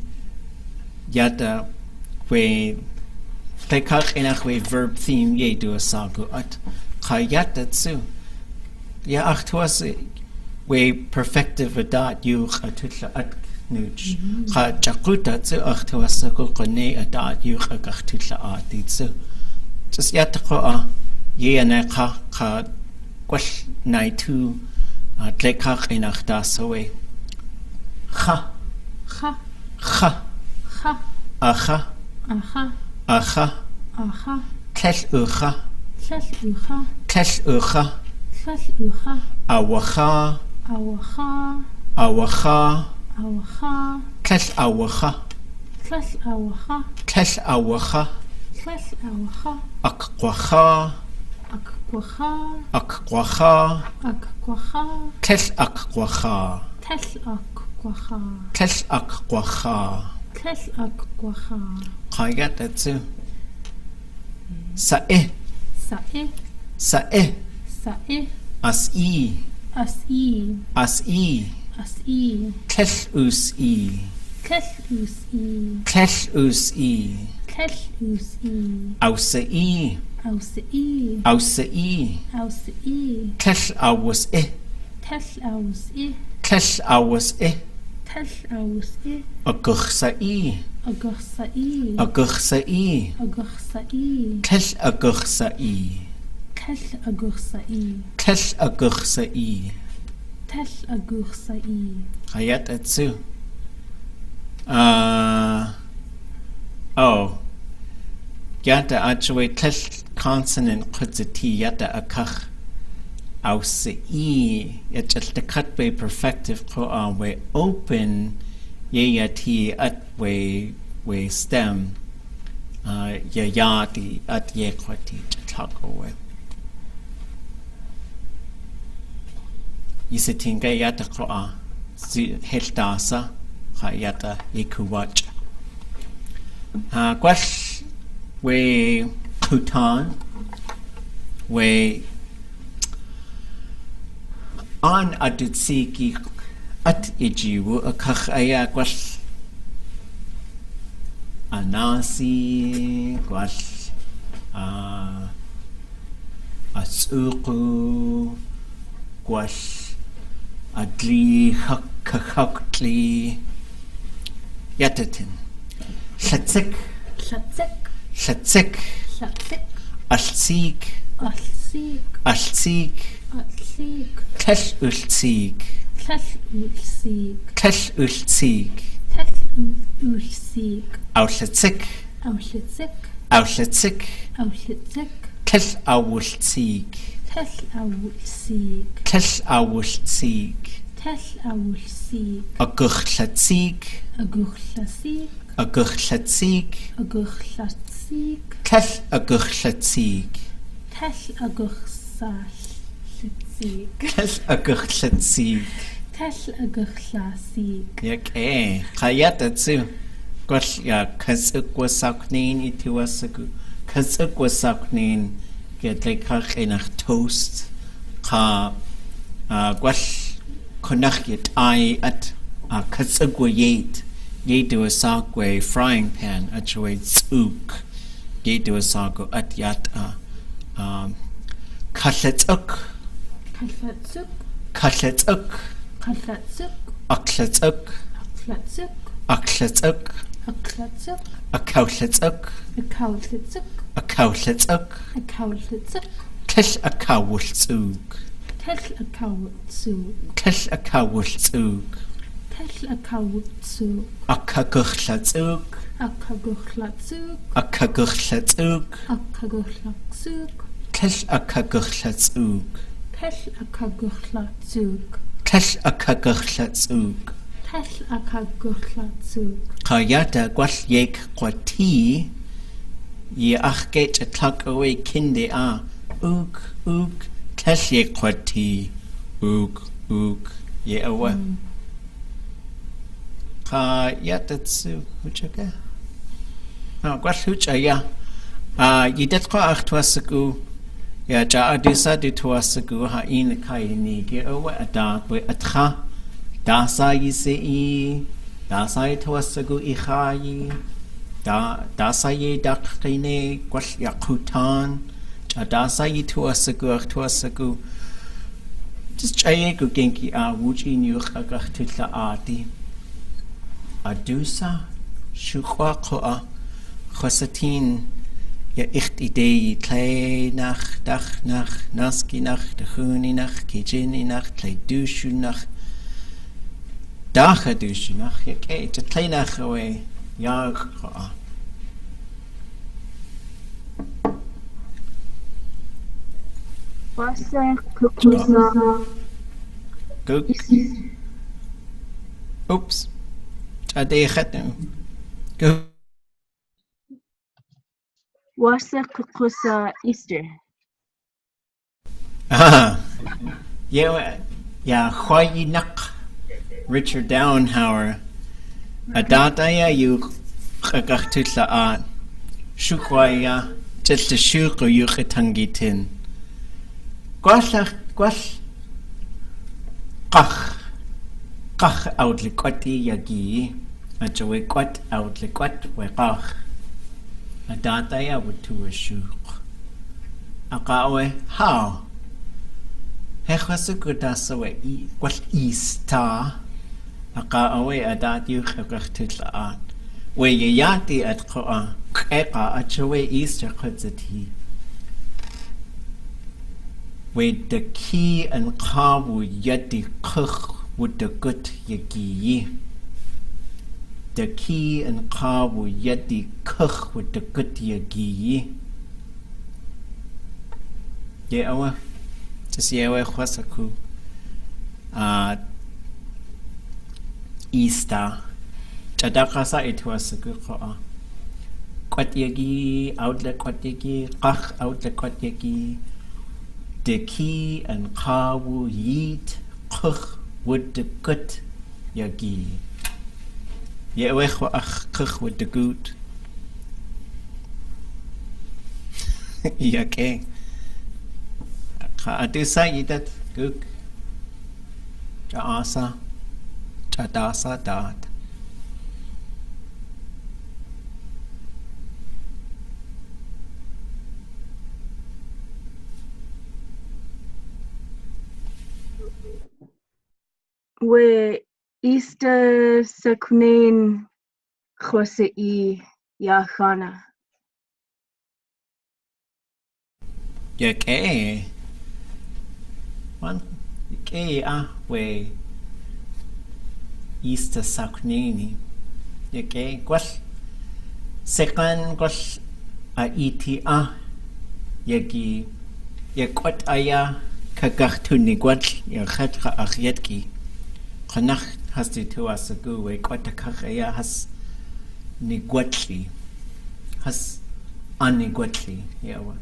S1: yata we. Tekach enach we verb theme ye do a sagu at kayat tsu. Ya achtuas we perfective adat yu atutla at nuch. Ka jakuta tsu achtuas ko kone adat yu achutla at tsu. Just yatako a ye anaka ka kwash nai tu tekach enach dasawe. Ha
S2: Ha.
S1: ha
S2: Ha.
S1: aha
S2: Aha.
S1: aha
S2: Aha.
S1: tel ucha
S2: Tlal ucha.
S1: tel ucha
S2: Tlal ucha.
S1: awacha
S2: Awacha.
S1: awacha
S2: Awacha.
S1: tel awacha
S2: Tlal awacha.
S1: tel awacha
S2: Tlal awacha.
S1: akwacha
S2: Akwacha.
S1: akwacha
S2: Akwacha.
S1: tel akwacha
S2: Tel akwacha.
S1: tel akwacha
S2: Tel akwacha.
S1: kayat atsu sae
S2: Sa'e.
S1: sae
S2: Sa'e.
S1: as-i
S2: As-i.
S1: as-i
S2: As-i.
S1: tel us-i
S2: Tel us-i.
S1: tel us-i
S2: Tel us-i.
S1: ausa-i
S2: Aus-i.
S1: ausa-i
S2: Aus-i.
S1: tel awas-i
S2: Tel aus-i.
S1: tel awas-i
S2: Tel aus-i.
S1: aguchsa-i
S2: Agursa-i.
S1: aguchsa-i
S2: Agursa-i.
S1: tel aguchsa-i
S2: Tel agursa-i.
S1: tel aguchsa-i
S2: Tel agursa-i.
S1: kayat atsu oh yata actually tel consonant qudzati yata akach ausa-i yachaltakat be perfective ko we open yati at we stem yayati at yekwati chatako we yisitinga yata ko heltasa yata yikuwach kwash we kutan we an adutsiki at ijiwu akach aya kwash anasi kwash asuku kwash adli hakakli yatatin shatsik
S2: Shatsik.
S1: shatsik
S2: Shatsik.
S1: altsik
S2: Alsik.
S1: altsik
S2: Alsik.
S1: tel ultsik
S2: Tel ulsik.
S1: tel ultsik
S2: Tel ulsik.
S1: aullatsik
S2: Auslitsik.
S1: aullatsik
S2: Auslitsik.
S1: tel awultsik
S2: Tel awulsik.
S1: tel awultsik
S2: Tel awulsik.
S1: agurllatsik
S2: Agurlasik.
S1: agurllatsik
S2: Agurlasik.
S1: tel agurllatsik
S2: Tel agursalitsik.
S1: tel agurllatsik
S2: Tel agurlasik.
S1: yake qayatatsu kwash ya katsukwasaknin itiwasaku katsukwasaknin getlekach enach toast ka kwash konach yet I at katsugwayet yedu asakwe frying pan actually tsuk yedu asago at yat kallatsuk
S2: Kallatsuk.
S1: kallatsuk
S2: Kallatsuk.
S1: aklatsuk
S2: Aklatsuk.
S1: aklatsuk
S2: Aklatsuk.
S1: akaulatsuk
S2: Akaulitsuk.
S1: akaulatsuk
S2: Akaulitsuk.
S1: tel akawultsuk
S2: Tell a cow to.
S1: Tell a cow zug.
S2: Tell a cow to.
S1: A kaguchla zug.
S2: A kaguchla zug.
S1: A kaguchla zug.
S2: A kaguchla zug.
S1: Tell a kaguchla zug.
S2: Tell a kaguchla zug.
S1: Tell a kaguchla zug.
S2: Tell a kaguchla zug.
S1: Kayata gwall yek kwati. Ye ach get a tuck away kinde a. Ook, ook. Tell yek kwati. Ook, ook. Ye awa. Kayata tsu. Huchaka? Gwall huchaya. Yidet ko ach twasaku. Ya ja adisa di twasaku ha in kayini. Ge awa adat we atcha. Dasa yisei. Dasa twasaku ichayi. Dasa ye dakine gwall yakutan. Dasa yi twasaku. Just chaye ku genki a wuji nyuk agach titla adi. Adusa shukwa koa chosatin ya icht idee klei nach dach nach naski nach de huni nach kijini nach klei dushu nach dacha dushu nach ya ke te klei nach away ya koa. Oops. Ade khatnu. Go.
S3: Wasa kukusa Easter.
S1: Yeah, Hoyinak, Richard Downhauer, Adataya, you Kakachtula, Shukwaya, just a shuko yukatangitin. Gwash, Kach out liquati yagi, at a wiquat out liquat wekach. Adataya would to a shuk. Akawe, how? Hechwasukutasawe, what Easter? Akawe adat you kakatitla. Where ye yati at Koa, Keka at your way Easter kutzati. Where the key and kawu yeti kuch with the good yagi. The key and kawu yeti kuch with the good yagi. Yeah, our just yewe khwasaku Easter chadakasa itwasaku kha kwatyagi outlet kwatyagi qakh outlet kwatyagi the key and kawu yit qakh with the good yagi yewe khakh with the good yake Adisa yidat guk Jaasa Chadasa dat
S3: We Easter sakunin khwasi yachana.
S1: Yake One Yake we Easter Saknini Yake Gwash Second Gwash iti Yagi Yakwat aya Kagachtuni Gwach Yakhatka Achyetki Kanach has the two as a go way Quatakaya has Nigwatli has Unigwatli Yawa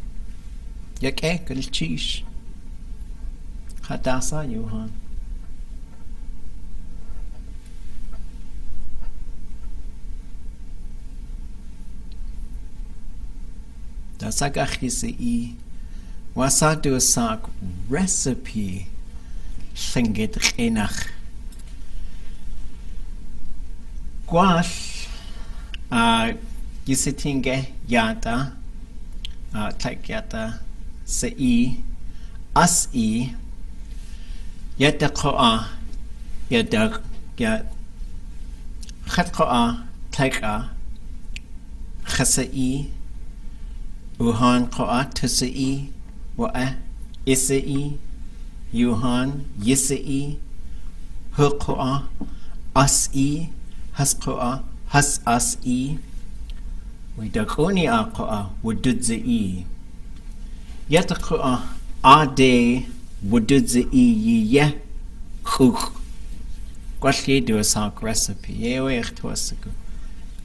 S1: Yake Gulchish Hadasa Johan Dasagachisi Wasadu sak recipe Tlingit Renach Gwash Yisitinge Yata Tlak Yata Se As Yata Koa Yadak Yat Khat Koa Tlaka Khasai Uhan Koa Tusai Wa'a Isai Yuhan, Yisai, Hukua, As'i, Hasqua, Hasas'i, Widakuni Aqua, Wududzai. Yataqua, Ade, Wududzai, Ye, Huk. Quashi do a sock recipe, Yewe Tuasaku.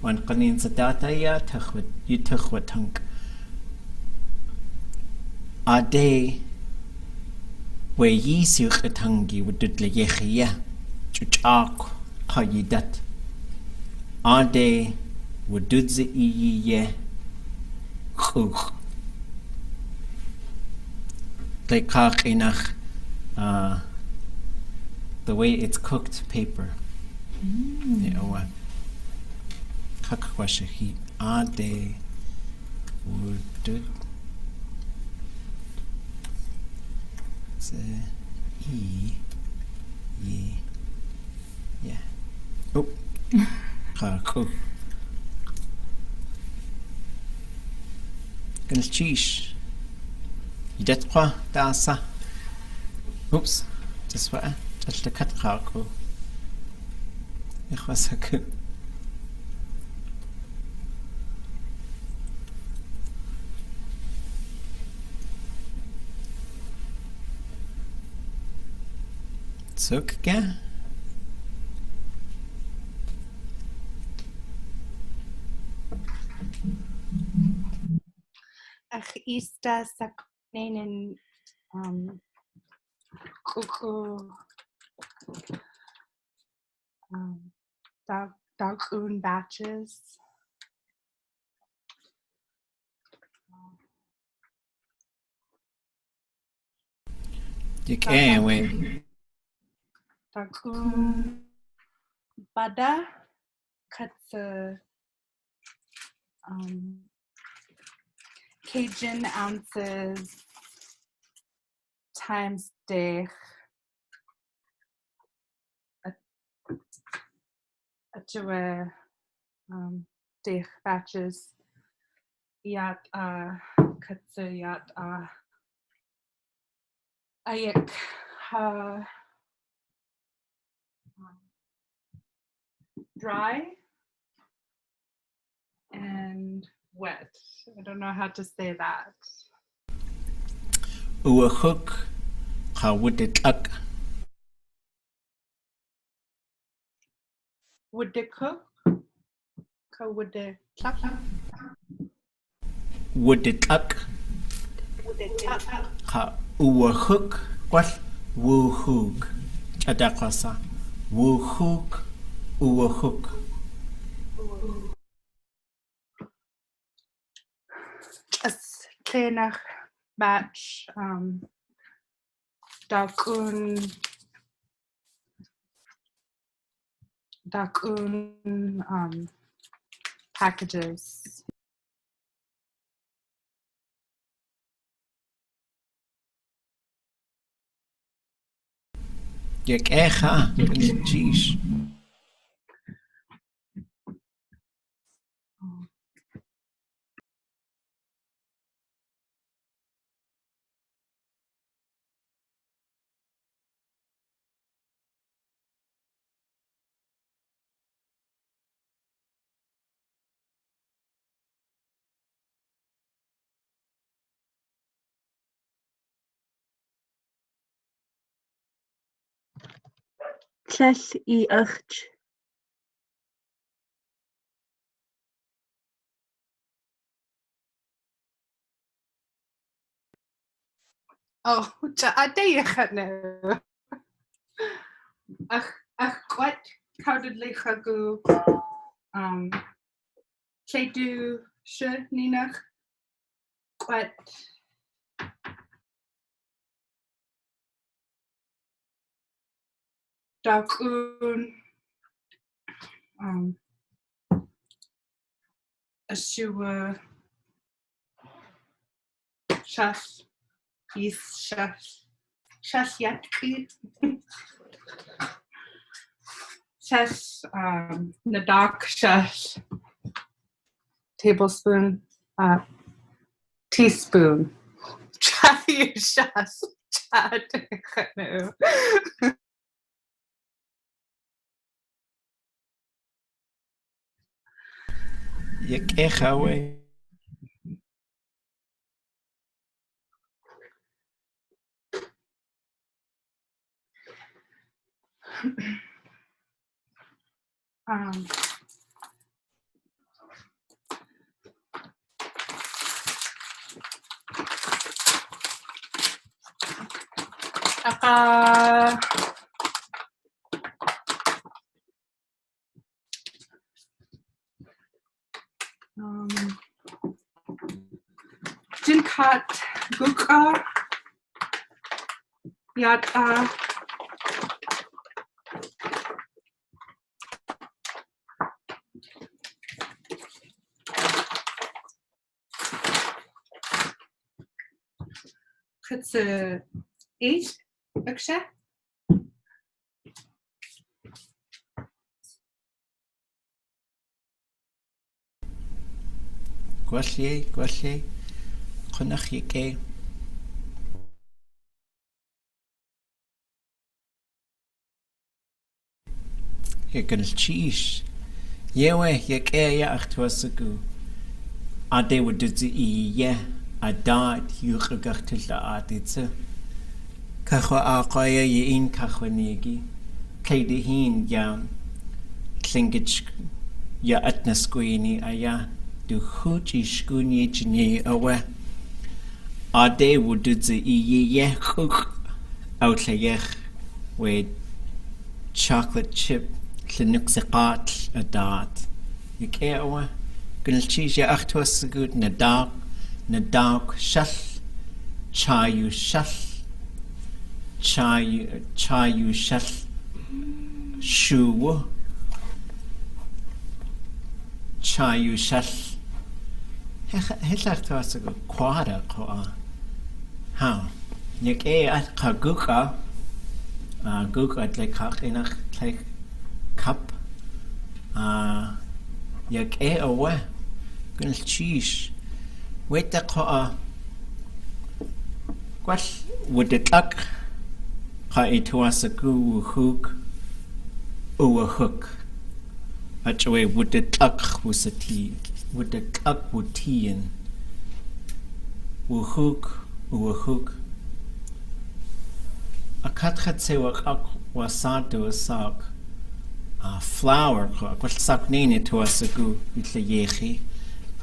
S1: One Qanin Zadata ya, Tuchwit, you Tuchwatunk. Ade, where ye silk a tongue would do the yechia, chuchak, hayidat. Ade would do the ye, chuk. They kak inach, the way it's cooked paper. You know what? Kakwashahi, ade would do. E, ye, yeah. Oh, cool. Gonna cheese. You just qua dasa. Oops, just what? Just the cut cool. It was a good. Sukka.
S4: Ach ista saknen kuku dog batches.
S1: You can wait.
S4: Dog bada katsa Cajun ounces times day achawa day batches yat katsa yat ayak dry and wet. I don't know how to say that.
S1: Uwahuk, how would it look?
S4: Would they cook? Would they cluck?
S1: Would it look? How uwahuk, what? Woohook. Chadakwasa. Woohook, uwahuk.
S4: As kleiner batch dakun packages.
S1: Yak echa, cheese.
S3: Tlell I ucht.
S4: Oh, I know. Ach, what? How did they go? They do sure Ninach. What? Dakun Ashua Shas Is Shas Yatki Shas Nadak Shas tablespoon teaspoon Shas No.
S1: Yikehawe.
S4: Um, aka Jinkat Guka Yata Kutsu Eight Aksha
S1: Gwallie. Chwnach yike. Ygynnal cheesh. Yewe yike ya achtuasagu. Ade wadudzi iye. Adad yuqagachtil da aditse. Kachwa aqaya yin kachwa negi. Kleidihin ya Tlingit ya atnasquini aya. Du huchi shkuni jini awe. Ade wududzi iye cook outlayech with chocolate chip Tlinuxiqat adat. Yike awe. Gunal cheese ya achtuasagut Nadak shal chayu shal shuwa chayu shal Hitler to us a good quarter. How? Nick at Kaguka, Guk at like Hakinach, like cup, Yak away. Gun cheese. Wait the car. What would it luck? Ka it was a goo hook, a hook. Actually, would it luck was a tea. Would the cluck would tea in hook. A cat had say what was sad to a sock. A flower, what sock nene to us a goo, with the yechi.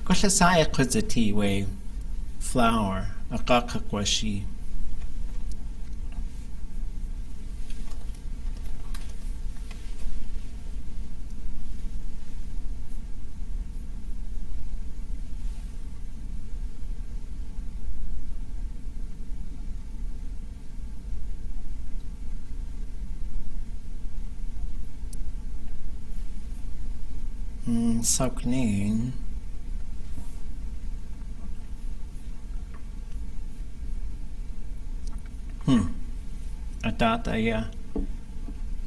S1: What a sigh could the tea way. Flower, a cock was she. Saknin. Adat aya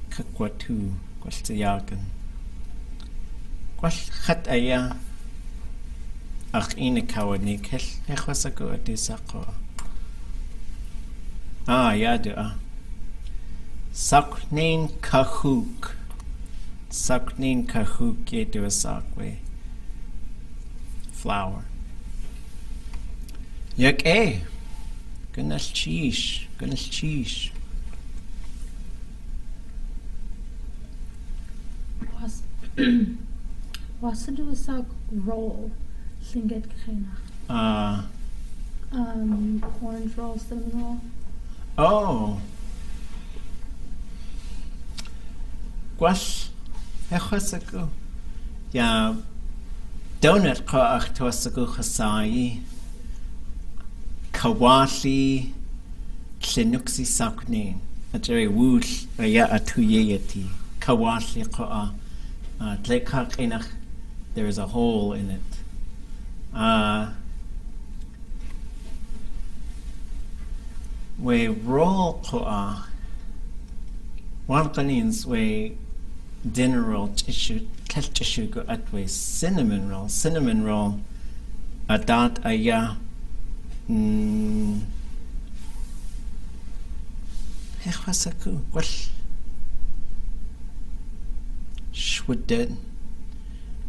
S1: kakwatu kwaltiyagan. Kwal khat aya ach ine kawani kel hechwasago adisako. Yadu Saknin kahuk. Saknin kahuk yedu a sakwe. Flower. Yak Gunal cheese.
S2: Was to do a sock roll? Tlingit kchenach. Orange roll, cinnamon roll.
S1: Oh. Gwash. Hechasago. Ya. Donut ka ach toasago chasai. Kawali. Tlinuxi saknin. A jerry wool. Ya atuyeti. Kawali ka. Tlekak inach. There is a hole in it. We roll koa. One canins we dinner roll tissue, tissue go at way cinnamon roll. Adat aya Kechwasaku. What? Shwudden.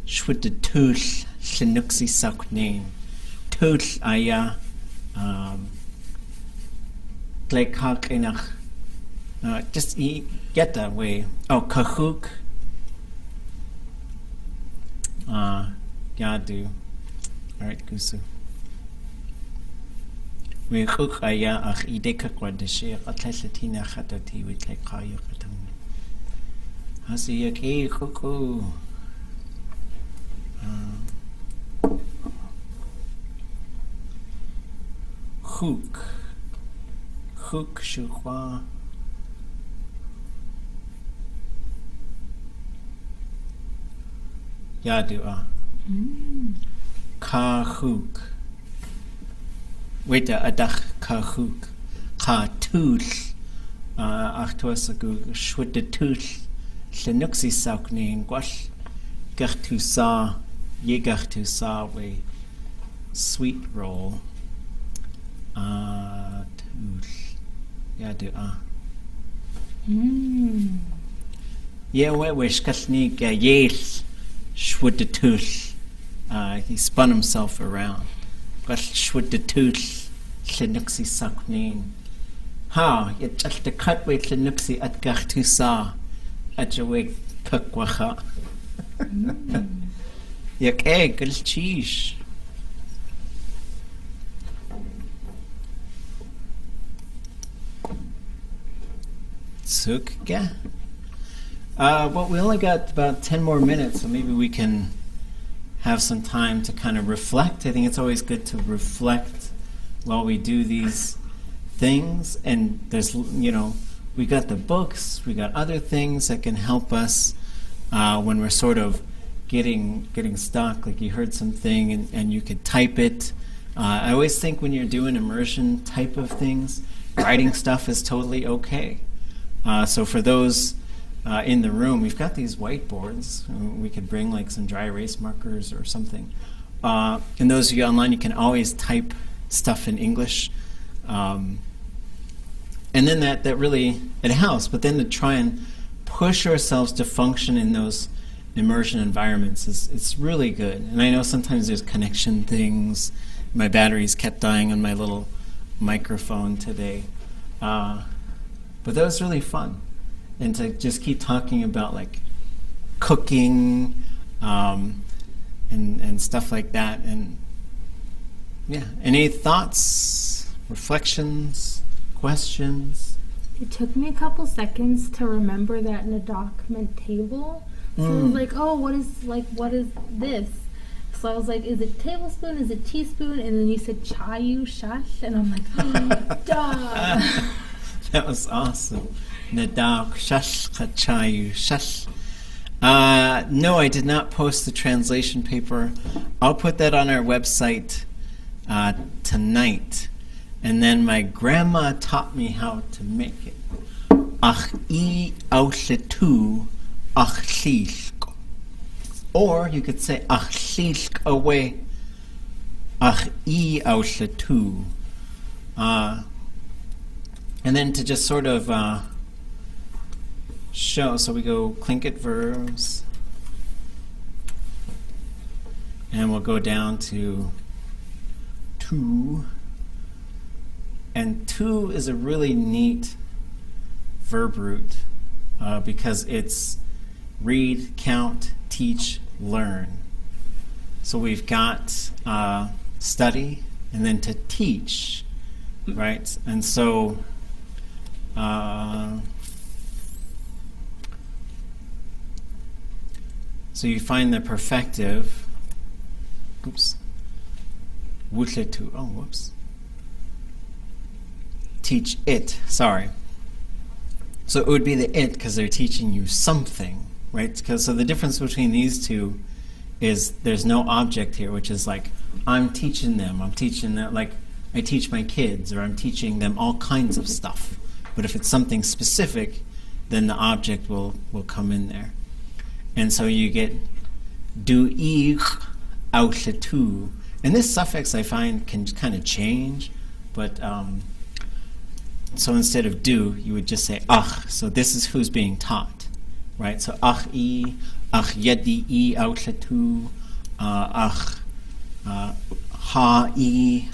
S1: Shwudden tool. Shinuxi saknin. Tool aya. Glekak inach. Just get that way. Oh, kahuk. Yadu. Alright, Gusu. We cook aya ach ideka quadeshe atlatina hatati with like kayakatum. Hasiyaki kuku. Hook. Hook shukwa. Yadu. Kahuk. Wait, adach kahuk. Ka tooth. Achtuasagu shwid the tooth. Lenuxi saukni in gwash. Gachtu sa. Yegachtu sa we. Sweet roll. Tooth. Yadu. Yeah, we shkashni ga yes. Shwid the tooth. He spun himself around. Shwid the tooth. Lenuxi saukni. Ha, yet just the cut with Lenuxi at Gachtu sa. At your way, Kakwaha. Yak egg, cheese. Tsukga. Well, we only got about 10 more minutes, so maybe we can have some time to kind of reflect. I think it's always good to reflect while we do these things. And there's, we got the books, we got other things that can help us when we're sort of getting stuck. Like you heard something and you could type it. I always think when you're doing immersion type of things, writing stuff is totally okay. So for those in the room, we've got these whiteboards. We could bring like some dry erase markers or something. And those of you online, you can always type stuff in English. And then that really, it helps. But then to try and push ourselves to function in those immersion environments it's really good. And I know sometimes there's connection things. My batteries kept dying on my little microphone today. But that was really fun. And to just keep talking about like cooking and stuff like that. And yeah, any thoughts, reflections, questions?
S2: It took me a couple seconds to remember that Nadak meant table. So I was like, oh, what is this? So I was like, is it tablespoon? Is it teaspoon? And then you said chayu shash, and I'm like, oh, duh.
S1: That was awesome. Nadak shash chayu shash. No, I did not post the translation paper. I'll put that on our website tonight. And then my grandma taught me how to make it. Ach I ausletu ach lilk. Or you could say ach lilk away. Ach I ausletu. And then to just sort of show, so we go Tlingit verbs. And we'll go down to two. And two is a really neat verb root because it's read, count, teach, learn. So we've got study and then to teach, right? And so so you find the perfective. Oops. Wutletu. Oh, whoops. Teach it. Sorry. So it would be the it because they're teaching you something, right? So the difference between these two is there's no object here, which is like I'm teaching them, like I teach my kids, or I'm teaching them all kinds of stuff. But if it's something specific, then the object will come in there. And so you get du ich ausletu. And this suffix I find can kind of change, but so instead of do, you would just say ach. So this is who's being taught, right? So ach yedi I autlatu, ach ha ich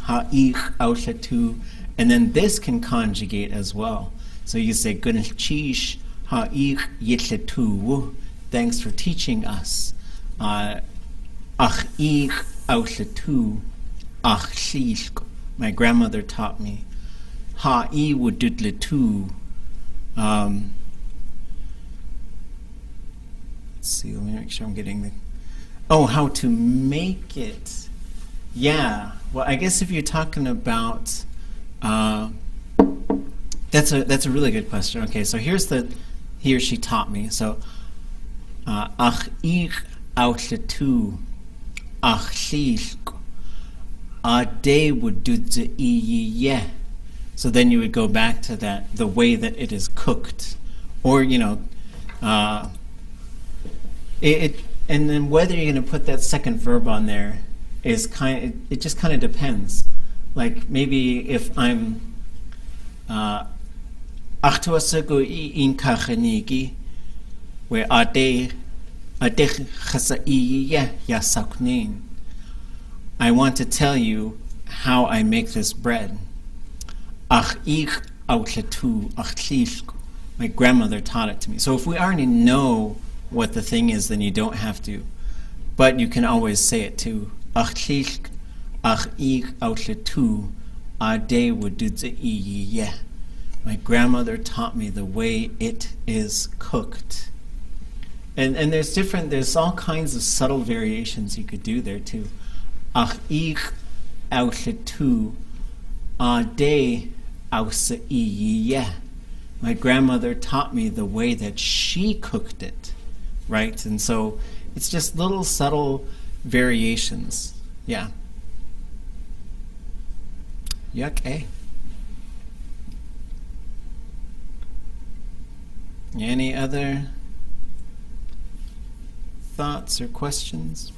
S1: autlatu, and then this can conjugate as well. So you say gunchish ha ich yitlatu. Thanks for teaching us. Ach ich autlatu, ach shishk. My grandmother taught me. Ha I wududletu. Let's see, let me make sure I'm getting the... Oh, how to make it. Yeah, well, I guess if you're talking about... that's a really good question. Okay, so here's the... He or she taught me. So, ach ich autlatu, ach shishk. Ade wududze iye. So then you would go back to that, the way that it is cooked. Or, you know, and then whether you're going to put that second verb on there is it just kind of depends. Like maybe if I'm achtuasego in kachanigi, where ade khasa iye yasaknin. I want to tell you how I make this bread. Ach ich autlatu, ach tlishk. My grandmother taught it to me. So if we already know what the thing is, then you don't have to. But you can always say it too. Ach tlishk, ach ich autlatu, ade wududze iye. My grandmother taught me the way it is cooked. And there's all kinds of subtle variations you could do there too. Ach ich autlatu, ade ausa iye. My grandmother taught me the way that she cooked it, right? And so it's just little subtle variations. Yeah. Yuck, eh? Any other thoughts or questions?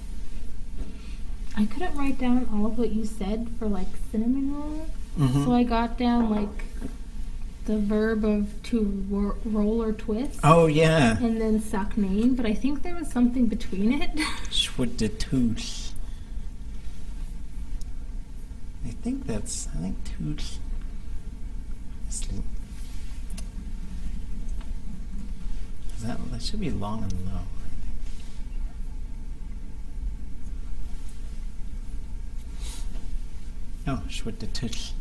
S2: I couldn't write down all of what you said for like cinnamon roll.
S1: Mm-hmm.
S2: So I got down like the verb of to roll or twist.
S1: Oh, yeah.
S2: And then saknain, but I think there was something between it.
S1: Schwuddetoosh. I think toosh. That should be long and low, I think. Oh, schwuddetoosh.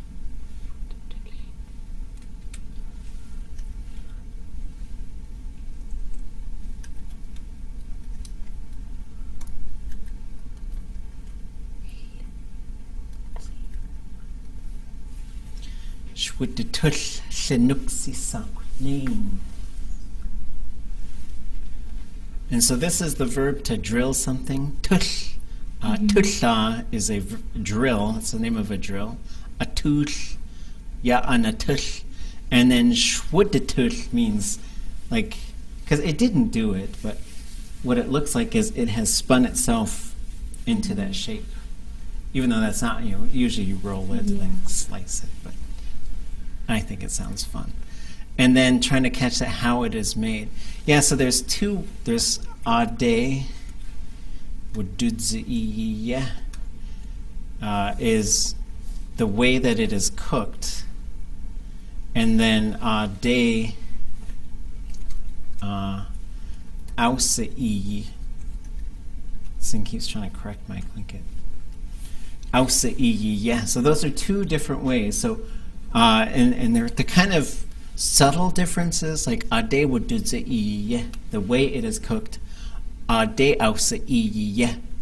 S1: Schwuddetoosh shenuksi saknain. And so this is the verb to drill something. Tush. Tusha is a drill. It's the name of a drill. A tush. Ya ana tush. And then schwuddetoosh means like, because it didn't do it, but what it looks like is it has spun itself into that shape. Even though that's not, usually you roll it and then slice it, but I think it sounds fun. And then trying to catch that how it is made. Yeah, so there's ade, wududze is the way that it is cooked. And then ade, ausa Sing keeps trying to correct my Tlingit. Ausa yeah. So those are two different ways. So, and they're the kind of subtle differences, like ade wududze the way it is cooked, ade ausa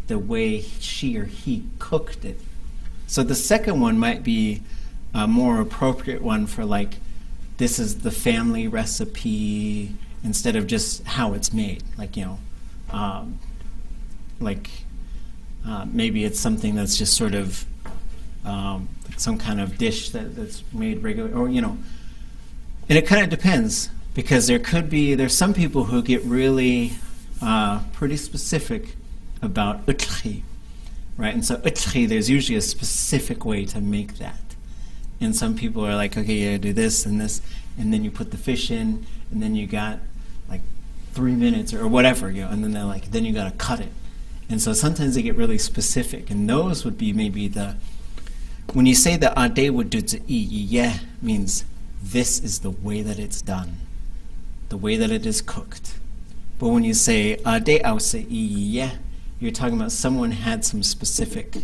S1: the way she or he cooked it. So the second one might be a more appropriate one for like, this is the family recipe instead of just how it's made. Like, maybe it's something that's just sort of some kind of dish that's made regular, or and it kind of depends, because there's some people who get really pretty specific about utri, right? And so utri, there's usually a specific way to make that. And some people are like, okay, you gotta do this, and then you put the fish in, and then you got like 3 minutes or whatever, and then they're like, then you gotta cut it. And so sometimes they get really specific, and those would be maybe when you say the ade would do yeah means this is the way that it's done, the way that it is cooked. But when you say ade ause yeah, you're talking about someone had some specific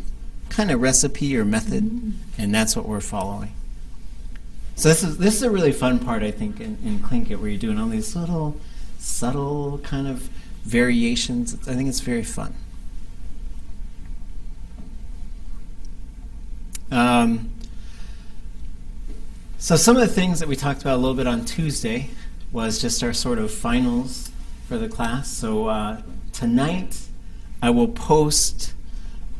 S1: kind of recipe or method, and that's what we're following. So this is a really fun part, I think, in Tlingit, where you're doing all these little subtle kind of variations. I think it's very fun. So some of the things that we talked about a little bit on Tuesday was just our sort of finals for the class. So tonight I will post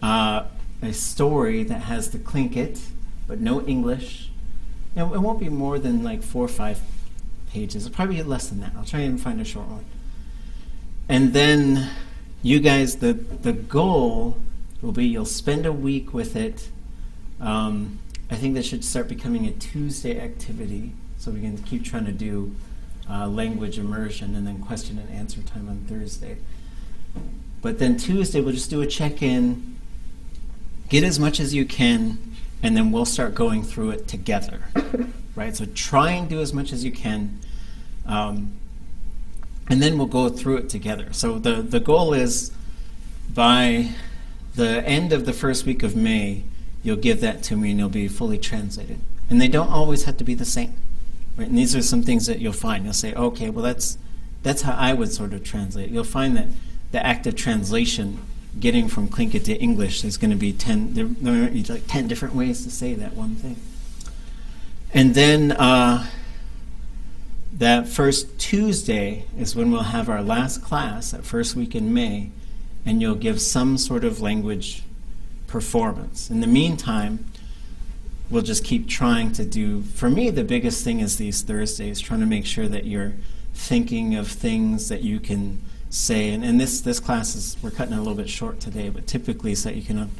S1: a story that has the Tlingit, but no English. It won't be more than like 4 or 5 pages. It'll probably be less than that. I'll try and find a short one. And then you guys, the goal will be you'll spend a week with it. I think that should start becoming a Tuesday activity, so we can keep trying to do language immersion and then question and answer time on Thursday. But then Tuesday we'll just do a check-in, get as much as you can, and then we'll start going through it together, right? So try and do as much as you can, and then we'll go through it together. So the goal is by the end of the first week of May, you'll give that to me and it'll be fully translated. And they don't always have to be the same, right? And these are some things that you'll find. You'll say, okay, well that's how I would sort of translate. You'll find that the act of translation, getting from Tlingit to English, there's going to be there are like 10 different ways to say that one thing. And then that first Tuesday is when we'll have our last class, that first week in May, and you'll give some sort of language performance. In the meantime, we'll just keep trying to do, for me, the biggest thing is these Thursdays, trying to make sure that you're thinking of things that you can say. And this class we're cutting it a little bit short today, but typically so that you can,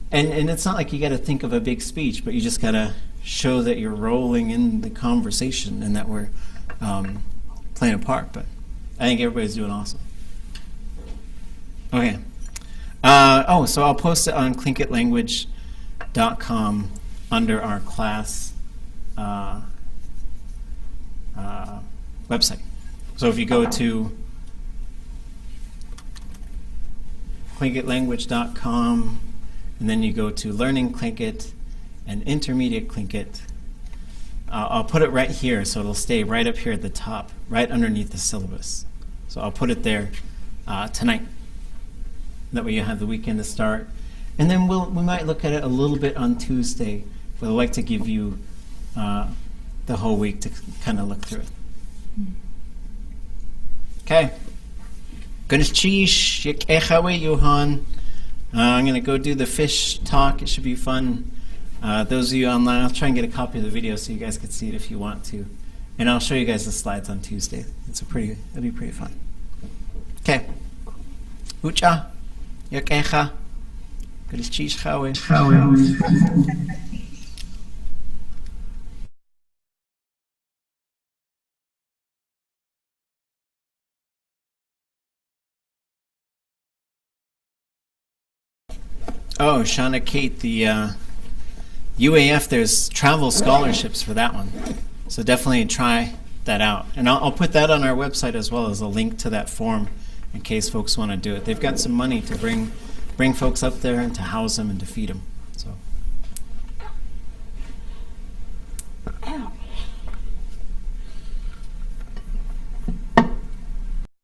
S1: and it's not like you got to think of a big speech, but you just got to show that you're rolling in the conversation and that we're playing a part. But I think everybody's doing awesome. Okay. So I'll post it on tlingitlanguage.com under our class website. So if you go to tlingitlanguage.com and then you go to Learning Tlingit and Intermediate Tlingit, I'll put it right here so it'll stay right up here at the top, right underneath the syllabus. So I'll put it there tonight. That way you have the weekend to start. And then we might look at it a little bit on Tuesday, but I'd like to give you the whole week to kind of look through it. Okay. I'm going to go do the fish talk. It should be fun. Those of you online, I'll try and get a copy of the video so you guys can see it if you want to. And I'll show you guys the slides on Tuesday. It'll be pretty fun. Okay. Ucha. Jak echa. Gryścisz chały. Oh, Shauna Kate, the UAF, there's travel scholarships for that one. So definitely try that out. And I'll put that on our website as well as a link to that form in case folks want to do it. They've got some money to bring folks up there and to house them and to feed them.